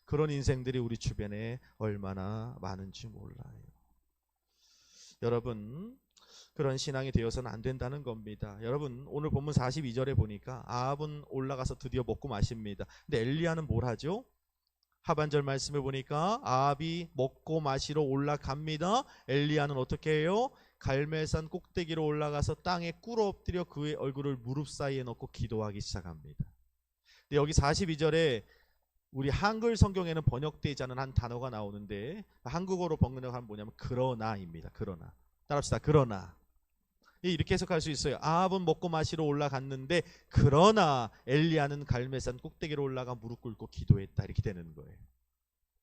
그런 인생들이 우리 주변에 얼마나 많은지 몰라요. 여러분, 그런 신앙이 되어서는 안 된다는 겁니다. 여러분, 오늘 본문 42절에 보니까 아합은 올라가서 드디어 먹고 마십니다. 근데 엘리야는 뭘 하죠? 하반절 말씀에 보니까 아합이 먹고 마시러 올라갑니다. 엘리야는 어떻게 해요? 갈멜산 꼭대기로 올라가서 땅에 꿇어 엎드려 그의 얼굴을 무릎 사이에 넣고 기도하기 시작합니다. 근데 여기 42절에 우리 한글 성경에는 번역되지 않은 한 단어가 나오는데 한국어로 번역하면 뭐냐면 그러나입니다. 그러나. 따라합시다. 그러나. 이렇게 해석할 수 있어요. 아합은 먹고 마시러 올라갔는데 그러나 엘리야는 갈멜산 꼭대기로 올라가 무릎 꿇고 기도했다. 이렇게 되는 거예요.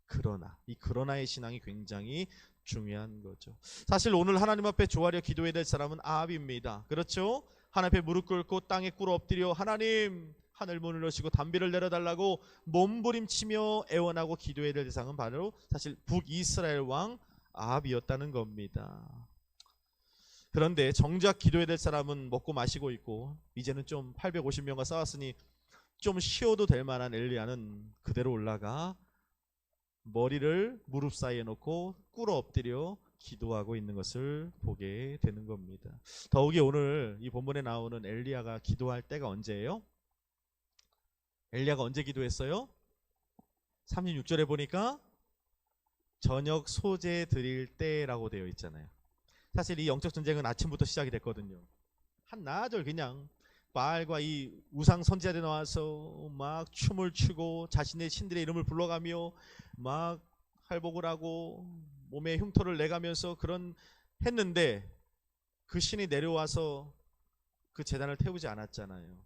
그러나. 이 그러나의 신앙이 굉장히 중요한 거죠. 사실 오늘 하나님 앞에 조아려 기도해야 될 사람은 아합입니다. 그렇죠? 하나님 앞에 무릎 꿇고 땅에 꿇어 엎드려 하나님 하늘 문을 여시고 담비를 내려달라고 몸부림치며 애원하고 기도해야 될 대상은 바로 사실 북이스라엘 왕 아합이었다는 겁니다. 그런데 정작 기도해야 될 사람은 먹고 마시고 있고 이제는 좀 850명과 싸웠으니 좀 쉬어도 될 만한 엘리야는 그대로 올라가 머리를 무릎 사이에 놓고 꿇어 엎드려 기도하고 있는 것을 보게 되는 겁니다. 더욱이 오늘 이 본문에 나오는 엘리야가 기도할 때가 언제예요? 엘리야가 언제 기도했어요? 36절에 보니까 저녁 소재 드릴 때라고 되어 있잖아요. 사실 이 영적 전쟁은 아침부터 시작이 됐거든요. 한나절 그냥 바알과 이 우상 선지자들이 나와서 막 춤을 추고 자신의 신들의 이름을 불러가며 막 할복을 하고 몸에 흉터를 내가면서 그런 했는데 그 신이 내려와서 그 제단을 태우지 않았잖아요.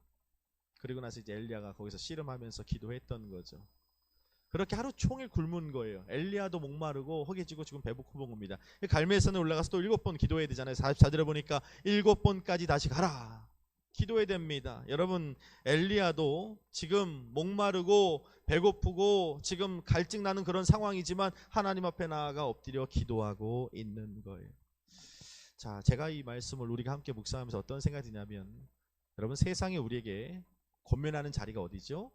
그리고 나서 이제 엘리야가 거기서 씨름하면서 기도했던 거죠. 그렇게 하루 종일 굶은 거예요. 엘리야도 목마르고 허기지고 지금 배고픈 겁니다. 갈멜산에 올라가서 또 7번 기도해야 되잖아요. 44절에 보니까 7번까지 다시 가라. 기도해야 됩니다. 여러분, 엘리야도 지금 목마르고 배고프고 지금 갈증 나는 그런 상황이지만 하나님 앞에 나아가 엎드려 기도하고 있는 거예요. 자, 제가 이 말씀을 우리가 함께 묵상하면서 어떤 생각이 드냐면 여러분, 세상이 우리에게 권면하는 자리가 어디죠?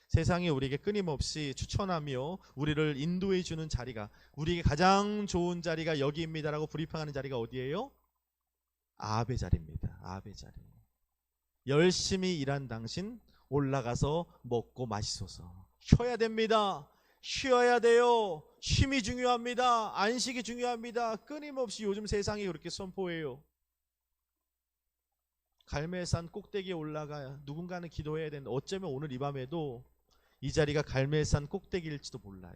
세상이 우리에게 끊임없이 추천하며 우리를 인도해 주는 자리가, 우리에게 가장 좋은 자리가 여기입니다라고 브리핑하는 자리가 어디예요? 아합의 자리입니다. 아합의 자리. 열심히 일한 당신 올라가서 먹고 마시소서. 쉬어야 됩니다. 쉬어야 돼요. 쉼이 중요합니다. 안식이 중요합니다. 끊임없이 요즘 세상이 그렇게 선포해요. 갈멜산 꼭대기에 올라가 누군가는 기도해야 되는데 어쩌면 오늘 이 밤에도 이 자리가 갈멜산 꼭대기일지도 몰라요.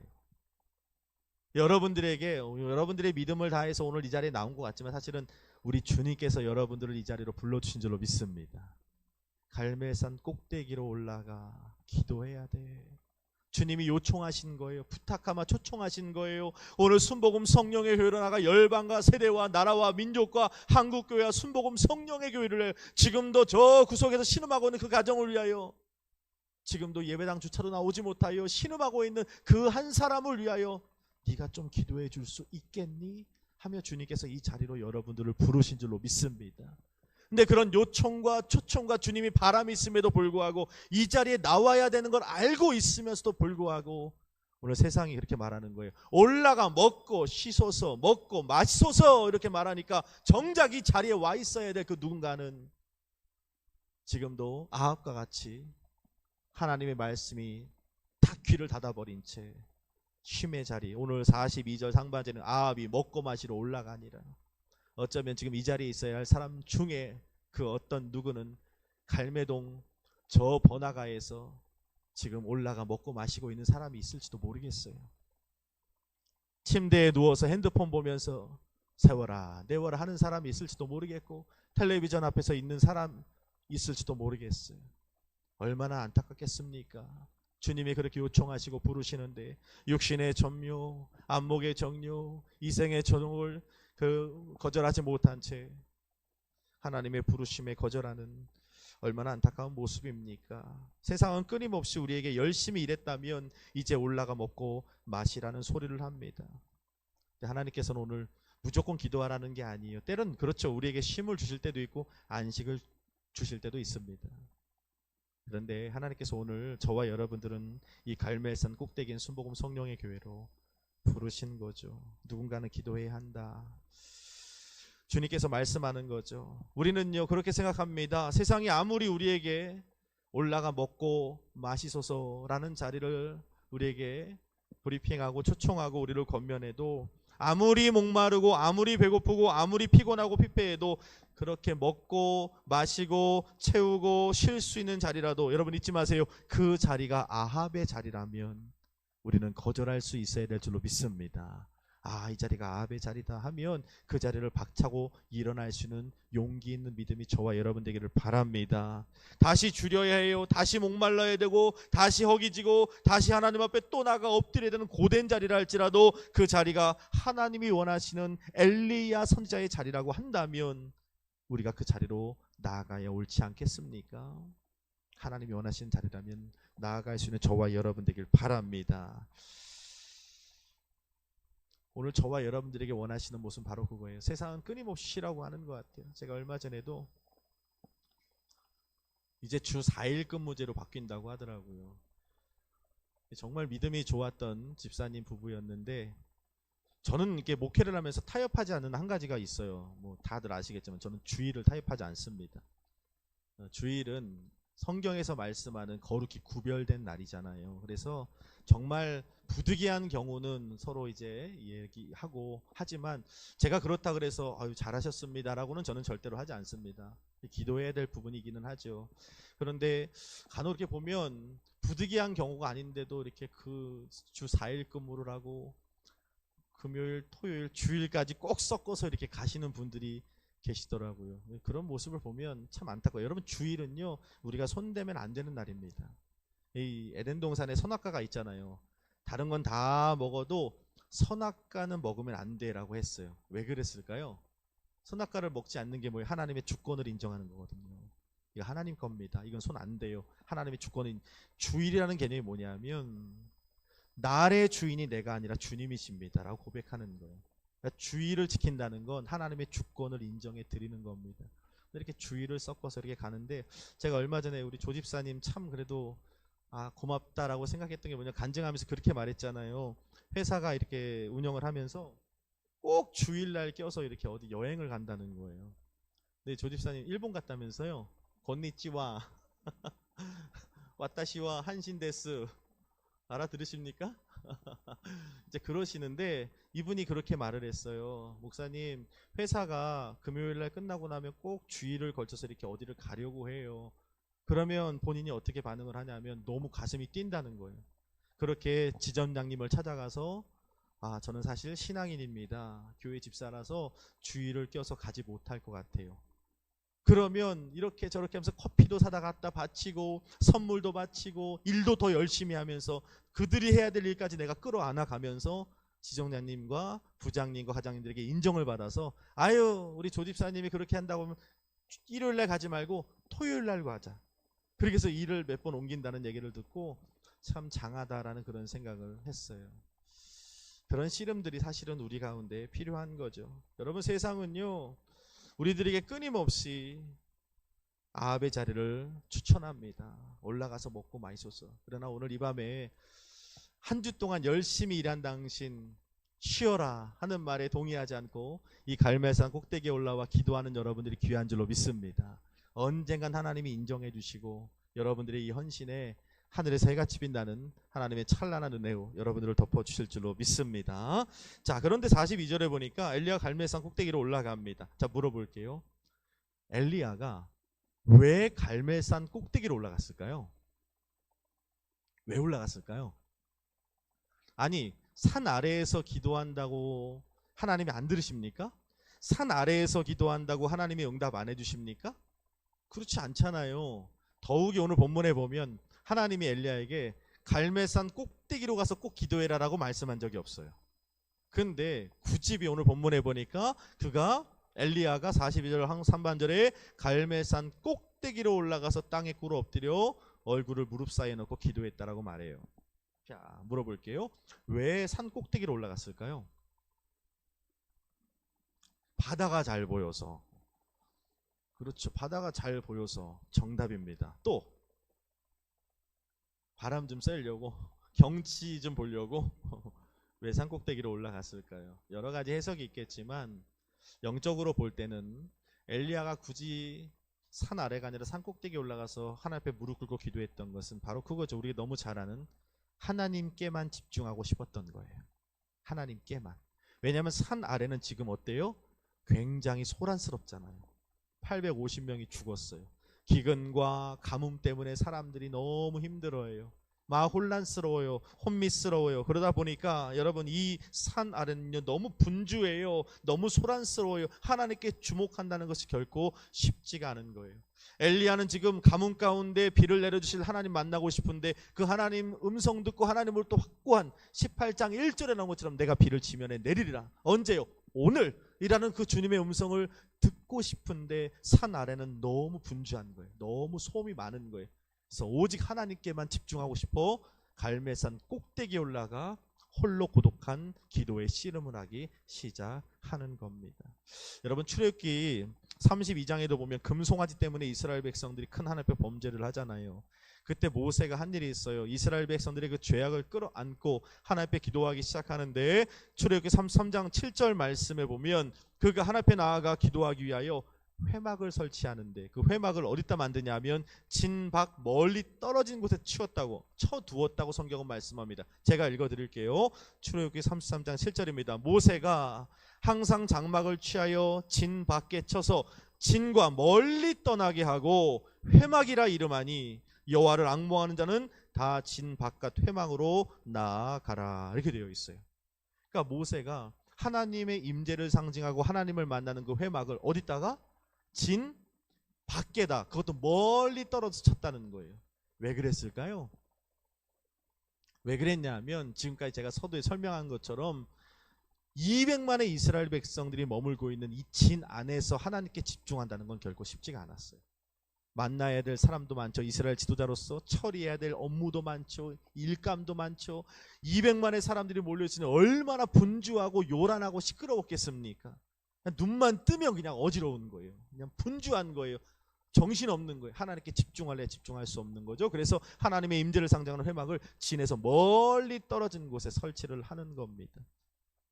여러분들의 믿음을 다해서 오늘 이 자리에 나온 것 같지만 사실은 우리 주님께서 여러분들을 이 자리로 불러주신 줄로 믿습니다. 갈멜산 꼭대기로 올라가 기도해야 돼. 주님이 요청하신 거예요. 부탁하마 초청하신 거예요. 오늘 순복음 성령의 교회로 나가 열방과 세대와 나라와 민족과 한국교회와 순복음 성령의 교회를 해요. 지금도 저 구석에서 신음하고 있는 그 가정을 위하여, 지금도 예배당 주차로 나오지 못하여 신음하고 있는 그 한 사람을 위하여 네가 좀 기도해 줄 수 있겠니? 하며 주님께서 이 자리로 여러분들을 부르신 줄로 믿습니다. 근데 그런 요청과 초청과 주님이 바람이 있음에도 불구하고 이 자리에 나와야 되는 걸 알고 있으면서도 불구하고 오늘 세상이 그렇게 말하는 거예요. 올라가 먹고 씻어서 먹고 마시소서 이렇게 말하니까 정작 이 자리에 와 있어야 될 그 누군가는 지금도 아합과 같이 하나님의 말씀이 탁 귀를 닫아버린 채 쉼의 자리, 오늘 42절 상반절은 아합이 먹고 마시러 올라가니라. 어쩌면 지금 이 자리에 있어야 할 사람 중에 그 어떤 누구는 갈매동 저 번화가에서 지금 올라가 먹고 마시고 있는 사람이 있을지도 모르겠어요. 침대에 누워서 핸드폰 보면서 세워라 내워라 하는 사람이 있을지도 모르겠고, 텔레비전 앞에서 있는 사람 있을지도 모르겠어요. 얼마나 안타깝겠습니까? 주님이 그렇게 요청하시고 부르시는데 육신의 점요, 안목의 정요, 이생의 전을 거절하지 못한 채 하나님의 부르심에 거절하는 얼마나 안타까운 모습입니까? 세상은 끊임없이 우리에게 열심히 일했다면 이제 올라가 먹고 마시라는 소리를 합니다. 하나님께서는 오늘 무조건 기도하라는 게 아니에요. 때론 그렇죠. 우리에게 쉼을 주실 때도 있고 안식을 주실 때도 있습니다. 그런데 하나님께서 오늘 저와 여러분들은 이 갈멜산 꼭대기인 순복음 성령의 교회로 부르신 거죠. 누군가는 기도해야 한다. 주님께서 말씀하는 거죠. 우리는요 그렇게 생각합니다. 세상이 아무리 우리에게 올라가 먹고 마시소서라는 자리를 우리에게 브리핑하고 초청하고 우리를 권면해도, 아무리 목마르고 아무리 배고프고 아무리 피곤하고 피폐해도 그렇게 먹고 마시고 채우고 쉴 수 있는 자리라도 여러분 잊지 마세요. 그 자리가 아합의 자리라면 우리는 거절할 수 있어야 될 줄로 믿습니다. 이 자리가 아합의 자리다 하면 그 자리를 박차고 일어날 수 있는 용기 있는 믿음이 저와 여러분 되기를 바랍니다. 다시 줄여야 해요. 다시 목말라야 되고 다시 허기지고 다시 하나님 앞에 또 나가 엎드려야 되는 고된 자리라 할지라도 그 자리가 하나님이 원하시는 엘리야 선지자의 자리라고 한다면 우리가 그 자리로 나아가야 옳지 않겠습니까? 하나님이 원하시는 자리라면 나아갈 수 있는 저와 여러분 되길 바랍니다. 오늘 저와 여러분들에게 원하시는 모습은 바로 그거예요. 세상은 끊임없이 쉬라고 하는 것 같아요. 제가 얼마 전에도 이제 주 4일 근무제로 바뀐다고 하더라고요. 정말 믿음이 좋았던 집사님 부부였는데, 저는 이렇게 목회를 하면서 타협하지 않는 한 가지가 있어요. 뭐 다들 아시겠지만 저는 주일을 타협하지 않습니다. 주일은 성경에서 말씀하는 거룩히 구별된 날이잖아요. 그래서 정말 부득이한 경우는 서로 이제 얘기하고 하지만 제가 그렇다 그래서 잘하셨습니다라고는 저는 절대로 하지 않습니다. 기도해야 될 부분이기는 하죠. 그런데 간혹 이렇게 보면 부득이한 경우가 아닌데도 이렇게 그 주 4일 근무를 하고 금요일, 토요일, 주일까지 꼭 섞어서 이렇게 가시는 분들이 계시더라고요. 그런 모습을 보면 참 안타까워요. 여러분, 주일은요 우리가 손대면 안 되는 날입니다. 이 에덴 동산에 선악과가 있잖아요. 다른 건 다 먹어도 선악과는 먹으면 안 돼라고 했어요. 왜 그랬을까요? 선악과를 먹지 않는 게 뭐예요? 하나님의 주권을 인정하는 거거든요. 이거 하나님 겁니다. 이건 손 안 돼요. 하나님의 주권인. 주일이라는 개념이 뭐냐면 날의 주인이 내가 아니라 주님이십니다 라고 고백하는 거예요. 그러니까 주일을 지킨다는 건 하나님의 주권을 인정해 드리는 겁니다. 이렇게 주일을 섞어서 이렇게 가는데, 제가 얼마 전에 우리 조집사님 참 그래도 고맙다라고 생각했던 게 뭐냐, 간증하면서 그렇게 말했잖아요. 회사가 이렇게 운영을 하면서 꼭 주일날 껴서 이렇게 어디 여행을 간다는 거예요. 근데 조집사님 일본 갔다면서요. 건니찌와 와타시와 한신데스 알아들으십니까? 이제 그러시는데 이분이 그렇게 말을 했어요. 목사님, 회사가 금요일날 끝나고 나면 꼭 주일을 걸쳐서 이렇게 어디를 가려고 해요. 그러면 본인이 어떻게 반응을 하냐면 너무 가슴이 뛴다는 거예요. 그렇게 지점장님을 찾아가서 저는 사실 신앙인입니다. 교회 집사라서 주일을 껴서 가지 못할 것 같아요. 그러면 이렇게 저렇게 하면서 커피도 사다 갖다 바치고 선물도 바치고 일도 더 열심히 하면서 그들이 해야 될 일까지 내가 끌어안아 가면서 지정장님과 부장님과 과장님들에게 인정을 받아서 아유 우리 조집사님이 그렇게 한다고 하면 일요일날 가지 말고 토요일날 가자. 그렇게 해서 일을 몇 번 옮긴다는 얘기를 듣고 참 장하다라는 그런 생각을 했어요. 그런 씨름들이 사실은 우리 가운데 필요한 거죠. 여러분, 세상은요 우리들에게 끊임없이 아합의 자리를 추천합니다. 올라가서 먹고 마시소서. 그러나 오늘 이 밤에 한 주 동안 열심히 일한 당신 쉬어라 하는 말에 동의하지 않고 이 갈멜산 꼭대기에 올라와 기도하는 여러분들이 귀한 줄로 믿습니다. 언젠간 하나님이 인정해 주시고 여러분들의 이 헌신에 하늘에서 해같이 빛나는 하나님의 찬란한 은혜로 여러분들을 덮어주실 줄로 믿습니다. 자, 그런데 42절에 보니까 엘리야가 갈멜산 꼭대기로 올라갑니다. 자, 물어볼게요. 엘리야가 왜 갈멜산 꼭대기로 올라갔을까요? 왜 올라갔을까요? 아니, 산 아래에서 기도한다고 하나님이 안 들으십니까? 산 아래에서 기도한다고 하나님이 응답 안 해주십니까? 그렇지 않잖아요. 더욱이 오늘 본문에 보면 하나님이 엘리야에게 갈멜산 꼭대기로 가서 꼭 기도해라 라고 말씀한 적이 없어요. 근데 굳이 오늘 본문에 보니까 엘리야가 42절 상반절에 갈멜산 꼭대기로 올라가서 땅에 꿇어 엎드려 얼굴을 무릎 사이에 넣고 기도했다라고 말해요. 자, 물어볼게요. 왜 산 꼭대기로 올라갔을까요? 바다가 잘 보여서. 그렇죠. 바다가 잘 보여서 정답입니다. 또 바람 좀 쐬려고, 경치 좀 보려고 왜 산 꼭대기로 올라갔을까요? 여러 가지 해석이 있겠지만 영적으로 볼 때는 엘리야가 굳이 산 아래가 아니라 산 꼭대기에 올라가서 하나님 앞에 무릎 꿇고 기도했던 것은 바로 그거죠. 우리가 너무 잘 아는 하나님께만 집중하고 싶었던 거예요. 하나님께만. 왜냐하면 산 아래는 지금 어때요? 굉장히 소란스럽잖아요. 850명이 죽었어요. 기근과 가뭄 때문에 사람들이 너무 힘들어해요. 막 혼란스러워요. 혼미스러워요. 그러다 보니까 여러분 이 산 아래는요 너무 분주해요. 너무 소란스러워요. 하나님께 주목한다는 것이 결코 쉽지가 않은 거예요. 엘리야는 지금 가뭄 가운데 비를 내려주실 하나님 만나고 싶은데 그 하나님 음성 듣고 하나님을 또 확고한 18장 1절에 나온 것처럼 내가 비를 지면에 내리리라. 언제요? 오늘이라는 그 주님의 음성을 듣고 싶은데 산 아래는 너무 분주한 거예요. 너무 소음이 많은 거예요. 그래서 오직 하나님께만 집중하고 싶어 갈멜산 꼭대기에 올라가 홀로 고독한 기도의 씨름을 하기 시작하는 겁니다. 여러분, 출애굽기 32장에도 보면 금송아지 때문에 이스라엘 백성들이 큰 하나님 앞에 범죄를 하잖아요. 그때 모세가 한 일이 있어요. 이스라엘 백성들의 그 죄악을 끌어안고 하나님 앞에 기도하기 시작하는데 출애굽기 33장 7절 말씀에 보면 그가 하나님 앞에 나아가 기도하기 위하여 회막을 설치하는데 그 회막을 어디다 만드냐면 진 밖 멀리 떨어진 곳에 쳐두었다고 성경은 말씀합니다. 제가 읽어드릴게요. 출애굽기 33장 7절입니다. 모세가 항상 장막을 취하여 진 밖에 쳐서 진과 멀리 떠나게 하고 회막이라 이름하니 여호와를 앙모하는 자는 다 진 바깥 회막으로 나아가라. 이렇게 되어 있어요. 그러니까 모세가 하나님의 임재를 상징하고 하나님을 만나는 그 회막을 어디다가? 진 밖에다, 그것도 멀리 떨어져 쳤다는 거예요. 왜 그랬을까요? 왜 그랬냐면 지금까지 제가 서두에 설명한 것처럼 200만의 이스라엘 백성들이 머물고 있는 이 진 안에서 하나님께 집중한다는 건 결코 쉽지가 않았어요. 만나야 될 사람도 많죠. 이스라엘 지도자로서 처리해야 될 업무도 많죠. 일감도 많죠. 200만의 사람들이 몰려있으니 얼마나 분주하고 요란하고 시끄러웠겠습니까? 눈만 뜨면 그냥 어지러운 거예요. 그냥 분주한 거예요. 정신없는 거예요. 하나님께 집중할래 집중할 수 없는 거죠. 그래서 하나님의 임재를 상징하는 회막을 진에서 멀리 떨어진 곳에 설치를 하는 겁니다.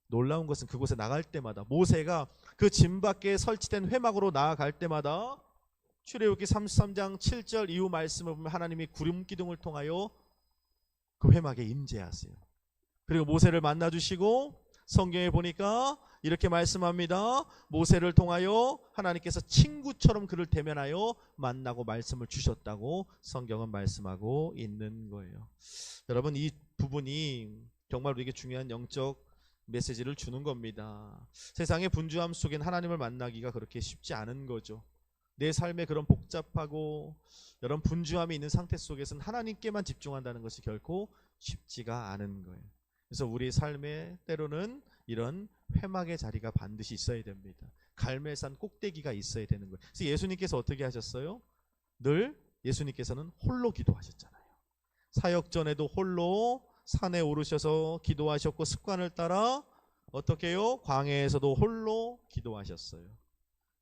놀라운 것은 그곳에 나갈 때마다 모세가 그 진 밖에 설치된 회막으로 나아갈 때마다 출애굽기 33장 7절 이후 말씀을 보면 하나님이 구름 기둥을 통하여 그 회막에 임재하세요. 그리고 모세를 만나주시고 성경에 보니까 이렇게 말씀합니다. 모세를 통하여 하나님께서 친구처럼 그를 대면하여 만나고 말씀을 주셨다고 성경은 말씀하고 있는 거예요. 여러분, 이 부분이 정말 우리에게 중요한 영적 메시지를 주는 겁니다. 세상의 분주함 속엔 하나님을 만나기가 그렇게 쉽지 않은 거죠. 내 삶에 그런 복잡하고 여러 분주함이 있는 상태 속에서는 하나님께만 집중한다는 것이 결코 쉽지가 않은 거예요. 그래서 우리 삶에 때로는 이런 회막의 자리가 반드시 있어야 됩니다. 갈멜산 꼭대기가 있어야 되는 거예요. 그래서 예수님께서 어떻게 하셨어요? 늘 예수님께서는 홀로 기도하셨잖아요. 사역 전에도 홀로 산에 오르셔서 기도하셨고, 습관을 따라 어떻게 해요? 광야에서도 홀로 기도하셨어요.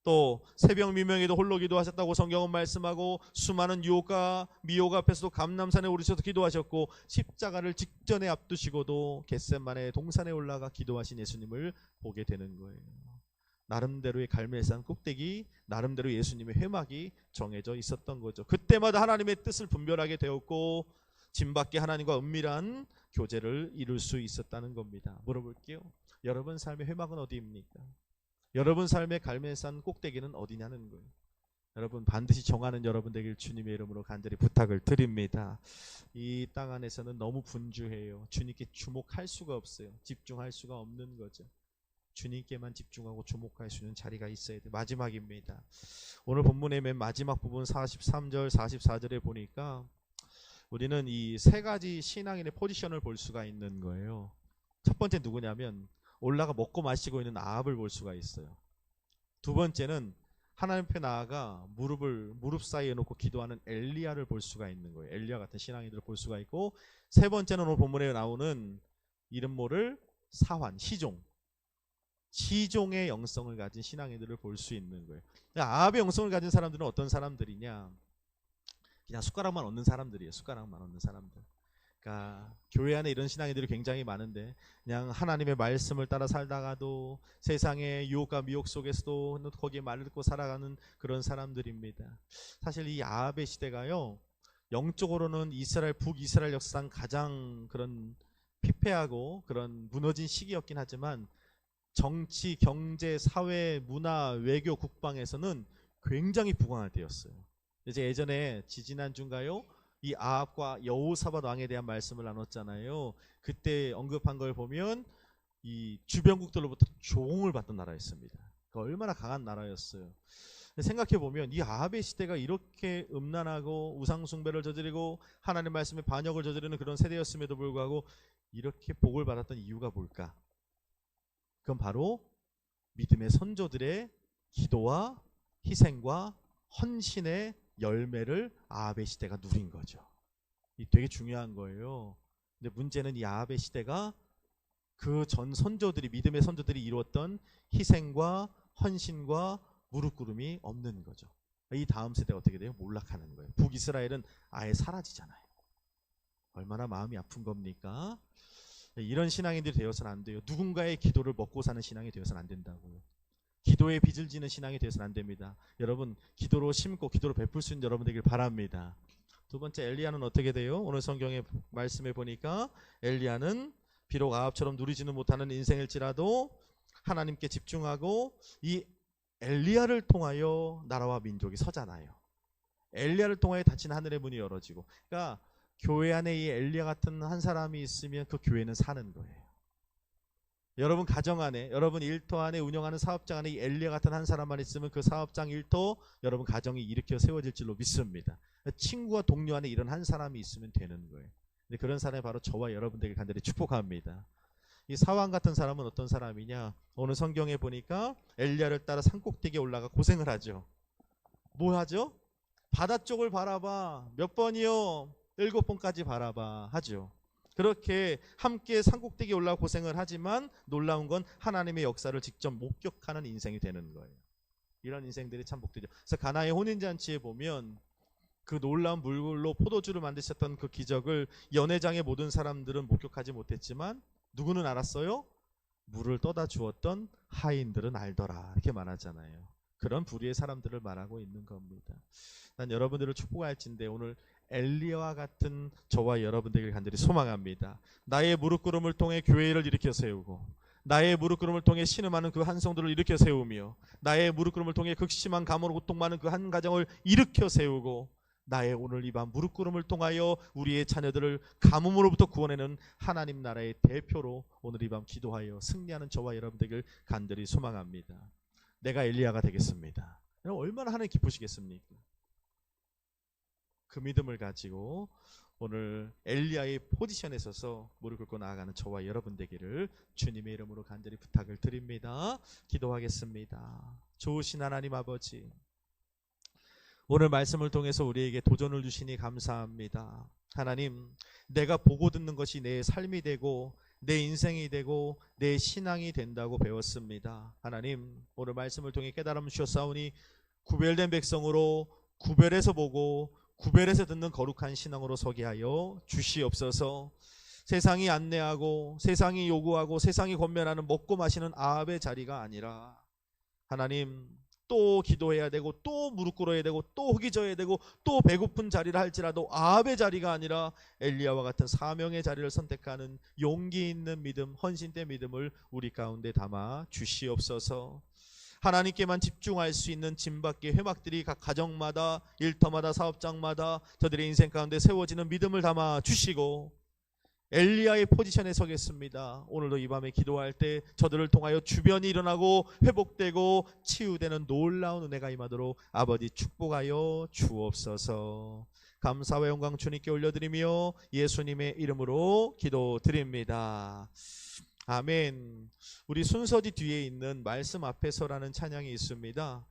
또 새벽 미명에도 홀로 기도하셨다고 성경은 말씀하고, 수많은 유혹과 미혹 앞에서도 감람산에 오르셔서 기도하셨고, 십자가를 직전에 앞두시고도 겟세마네 동산에 올라가 기도하신 예수님을 보게 되는 거예요. 나름대로의 갈멜산 꼭대기, 나름대로 예수님의 회막이 정해져 있었던 거죠. 그때마다 하나님의 뜻을 분별하게 되었고, 진밖에 하나님과 은밀한 교제를 이룰 수 있었다는 겁니다. 물어볼게요. 여러분 삶의 회막은 어디입니까? 여러분 삶의 갈멜산 꼭대기는 어디냐는 거예요. 여러분 반드시 정하는 여러분 되길 주님의 이름으로 간절히 부탁을 드립니다. 이 땅 안에서는 너무 분주해요. 주님께 주목할 수가 없어요. 집중할 수가 없는 거죠. 주님께만 집중하고 주목할 수 있는 자리가 있어야 돼요. 마지막입니다. 오늘 본문의 맨 마지막 부분 43절 44절에 보니까 우리는 이 세 가지 신앙인의 포지션을 볼 수가 있는 거예요. 첫 번째 누구냐면 올라가 먹고 마시고 있는 아합을 볼 수가 있어요. 두 번째는 하나님 앞에 나아가 무릎 사이에 놓고 기도하는 엘리야를 볼 수가 있는 거예요. 엘리야 같은 신앙인들을 볼 수가 있고, 세 번째는 오늘 본문에 나오는 이름 모를 사환, 시종의 영성을 가진 신앙인들을 볼 수 있는 거예요. 아합의 영성을 가진 사람들은 어떤 사람들이냐? 그냥 숟가락만 얻는 사람들이에요. 숟가락만 얻는 사람들. 그러니까 교회 안에 이런 신앙인들이 굉장히 많은데, 그냥 하나님의 말씀을 따라 살다가도 세상의 유혹과 미혹 속에서도 거기에 말을 듣고 살아가는 그런 사람들입니다. 사실 이 아합의 시대가요, 영적으로는 북이스라엘 역사상 가장 그런 피폐하고 그런 무너진 시기였긴 하지만, 정치, 경제, 사회, 문화, 외교, 국방에서는 굉장히 부강할 때였어요. 이제 예전에 지지난주인가요? 이 아합과 여호사밧 왕에 대한 말씀을 나눴잖아요. 그때 언급한 걸 보면 이 주변국들로부터 조공을 받던 나라였습니다. 그러니까 얼마나 강한 나라였어요. 생각해 보면 이 아합의 시대가 이렇게 음란하고 우상숭배를 저지르고 하나님의 말씀에 반역을 저지르는 그런 세대였음에도 불구하고 이렇게 복을 받았던 이유가 뭘까? 그건 바로 믿음의 선조들의 기도와 희생과 헌신의 열매를 아합의 시대가 누린 거죠. 이 되게 중요한 거예요. 근데 문제는 이 아합의 시대가 그 전 선조들이, 믿음의 선조들이 이루었던 희생과 헌신과 무릎 꿇음이 없는 거죠. 이 다음 세대가 어떻게 돼요? 몰락하는 거예요. 북이스라엘은 아예 사라지잖아요. 얼마나 마음이 아픈 겁니까? 이런 신앙인들이 되어서는 안 돼요. 누군가의 기도를 먹고 사는 신앙이 되어서는 안 된다고요. 기도에 빚을 지는 신앙이 되어서는 안 됩니다. 여러분 기도로 심고 기도로 베풀 수 있는 여러분 되길 바랍니다. 두 번째, 엘리야는 어떻게 돼요? 오늘 성경의 말씀에 보니까 엘리야는 비록 아합처럼 누리지는 못하는 인생일지라도 하나님께 집중하고 이 엘리야를 통하여 나라와 민족이 서잖아요. 엘리야를 통하여 닫힌 하늘의 문이 열어지고, 그러니까 교회 안에 이 엘리야 같은 한 사람이 있으면 그 교회는 사는 거예요. 여러분 가정 안에, 여러분 일터 안에 운영하는 사업장 안에 이 엘리야 같은 한 사람만 있으면 그 사업장, 일터, 여러분 가정이 일으켜 세워질 줄로 믿습니다. 친구와 동료 안에 이런 한 사람이 있으면 되는 거예요. 근데 그런 사람이 바로 저와 여러분들에게 간절히 축복합니다. 이 사환 같은 사람은 어떤 사람이냐? 오늘 성경에 보니까 엘리야를 따라 산꼭대기에 올라가 고생을 하죠. 뭐 하죠? 바다 쪽을 바라봐. 몇 번이요? 7번까지 바라봐 하죠. 그렇게 함께 산꼭대기에 올라가 고생을 하지만 놀라운 건 하나님의 역사를 직접 목격하는 인생이 되는 거예요. 이런 인생들이 참 복되죠. 그래서 가나의 혼인잔치에 보면 그 놀라운 물로 포도주를 만드셨던 그 기적을 연회장의 모든 사람들은 목격하지 못했지만 누구는 알았어요? 물을 떠다 주었던 하인들은 알더라, 이렇게 말하잖아요. 그런 부류의 사람들을 말하고 있는 겁니다. 난 여러분들을 축복할진데 오늘 엘리야와 같은 저와 여러분들에게 간절히 소망합니다. 나의 무릎 꿇음을 통해 교회를 일으켜 세우고, 나의 무릎 꿇음을 통해 신음하는 그 한 성도를 일으켜 세우며, 나의 무릎 꿇음을 통해 극심한 감으로 고통 많은 그 한 가정을 일으켜 세우고, 나의 오늘 이 밤 무릎 꿇음을 통하여 우리의 자녀들을 가뭄으로부터 구원하는 하나님 나라의 대표로 오늘 이 밤 기도하여 승리하는 저와 여러분 되길 간절히 소망합니다. 내가 엘리야가 되겠습니다. 얼마나 하나님 기쁘시겠습니까? 그 믿음을 가지고 오늘 엘리야의 포지션에 서서 무릎 꿇고 나아가는 저와 여러분 되기를 주님의 이름으로 간절히 부탁을 드립니다. 기도하겠습니다. 좋으신 하나님 아버지, 오늘 말씀을 통해서 우리에게 도전을 주시니 감사합니다. 하나님, 내가 보고 듣는 것이 내 삶이 되고 내 인생이 되고 내 신앙이 된다고 배웠습니다. 하나님, 오늘 말씀을 통해 깨달음 주셨사오니 구별된 백성으로 구별해서 보고 구별해서 듣는 거룩한 신앙으로 서게 하여 주시옵소서. 세상이 안내하고 세상이 요구하고 세상이 권면하는 먹고 마시는 아합의 자리가 아니라 하나님, 또 기도해야 되고 또 무릎 꿇어야 되고 또 허기져야 되고 또 배고픈 자리를 할지라도 아합의 자리가 아니라 엘리야와 같은 사명의 자리를 선택하는 용기 있는 믿음, 헌신된 믿음을 우리 가운데 담아 주시옵소서. 하나님께만 집중할 수 있는 진밖의 회막들이 각 가정마다, 일터마다, 사업장마다 저들의 인생 가운데 세워지는 믿음을 담아 주시고 엘리야의 포지션에 서겠습니다. 오늘도 이 밤에 기도할 때 저들을 통하여 주변이 일어나고 회복되고 치유되는 놀라운 은혜가 임하도록 아버지 축복하여 주옵소서. 감사와 영광 주님께 올려드리며 예수님의 이름으로 기도드립니다. 아멘. 우리 순서지 뒤에 있는 말씀 앞에서라는 찬양이 있습니다.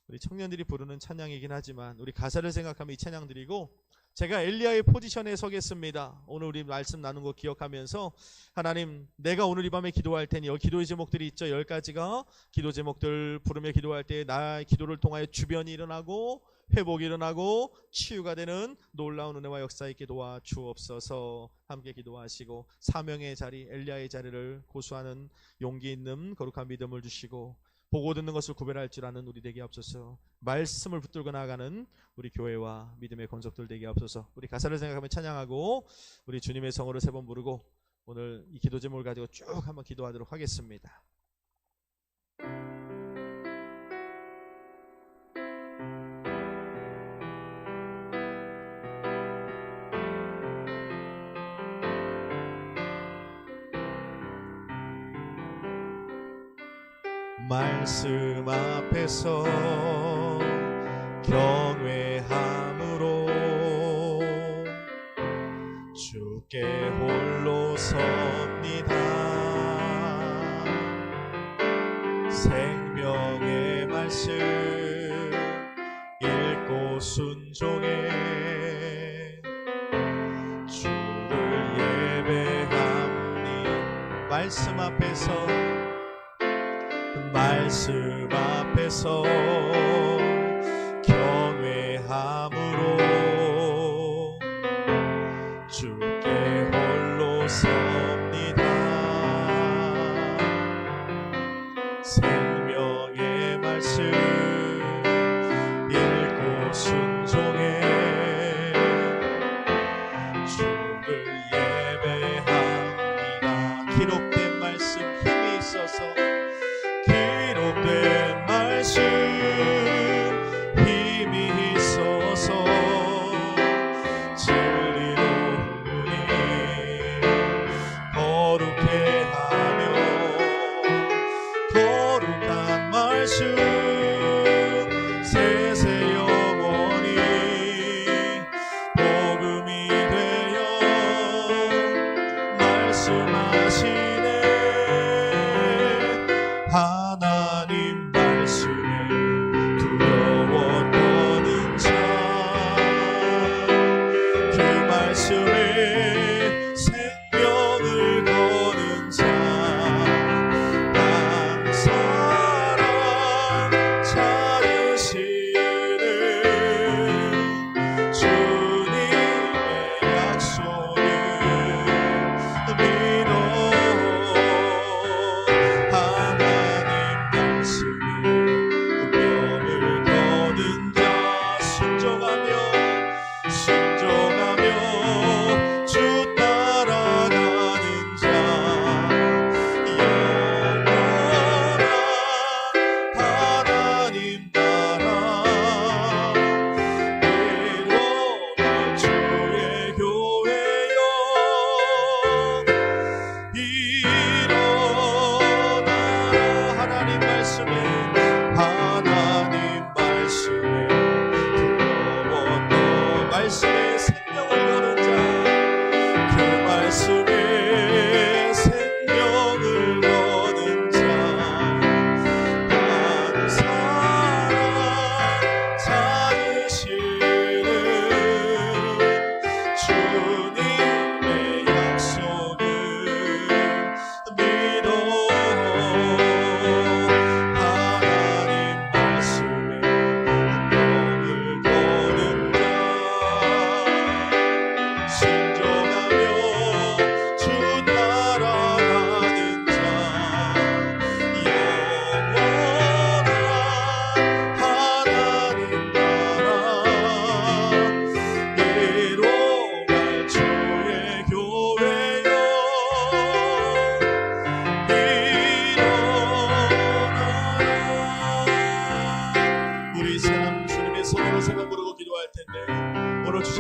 우리 청년들이 부르는 찬양이긴 하지만 우리 가사를 생각하면 이 찬양 드리고 제가 엘리야의 포지션에 서겠습니다. 오늘 우리 말씀 나눈 거 기억하면서 하나님, 내가 오늘 이 밤에 기도할 테니 여기 기도의 제목들이 있죠. 10가지가 기도 제목들 부르며 기도할 때 나의 기도를 통하여 주변이 일어나고 회복이 일어나고 치유가 되는 놀라운 은혜와 역사 있게 도와 주옵소서. 함께 기도하시고 사명의 자리, 엘리야의 자리를 고수하는 용기 있는 거룩한 믿음을 주시고 보고 듣는 것을 구별할 줄 아는 우리 되게 하옵소서. 말씀을 붙들고 나아가는 우리 교회와 믿음의 권속들 되게 하옵소서. 우리 가사를 생각하며 찬양하고 우리 주님의 성호를 3번 부르고 오늘 이 기도 제목을 가지고 쭉 한번 기도하도록 하겠습니다. 말씀 앞에서 경외함으로 주께 홀로 섭니다. 생명의 말씀 읽고 순종해 주를 예배합니. 말씀 앞에서 경외함으로 주께 홀로 섭니다. 생명의 말씀 읽고 순종해 주를 예배합니다. 기록된 말씀 힘이 있어서 기록된 말씀 힘이 있어서 진리로 우리 거룩해 하며 거룩한 말씀 세세 영원히 복음이 되어 말씀하시네. 하나님 말씀에 두려워 떠는 자, 그 말씀에 생명을 거는 자, 한 사람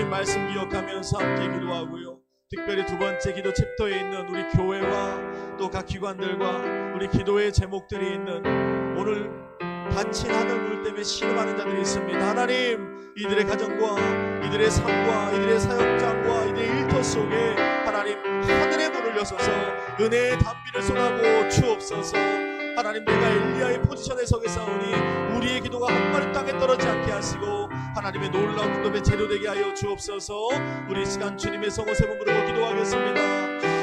하나님 말씀 기억하면서 함께 기도하고요. 특별히 두 번째 기도 챕터에 있는 우리 교회와 또 각 기관들과 우리 기도의 제목들이 있는 오늘 다친 하늘물 때문에 신음하는 자들이 있습니다. 하나님, 이들의 가정과 이들의 삶과 이들의 사역장과 이들의 일터 속에 하나님 하늘의 문을 여셔서 은혜의 단비를 쏟아부어 주옵소서. 하나님, 내가 엘리야의 포지션에 서겠사오니 우리의 기도가 한 마리 땅에 떨어지지 않게 하시고 하나님의 놀라운 기도에 재료되게 하여 주옵소서. 우리 시간 주님의 성호 세 번 부르고 기도하겠습니다.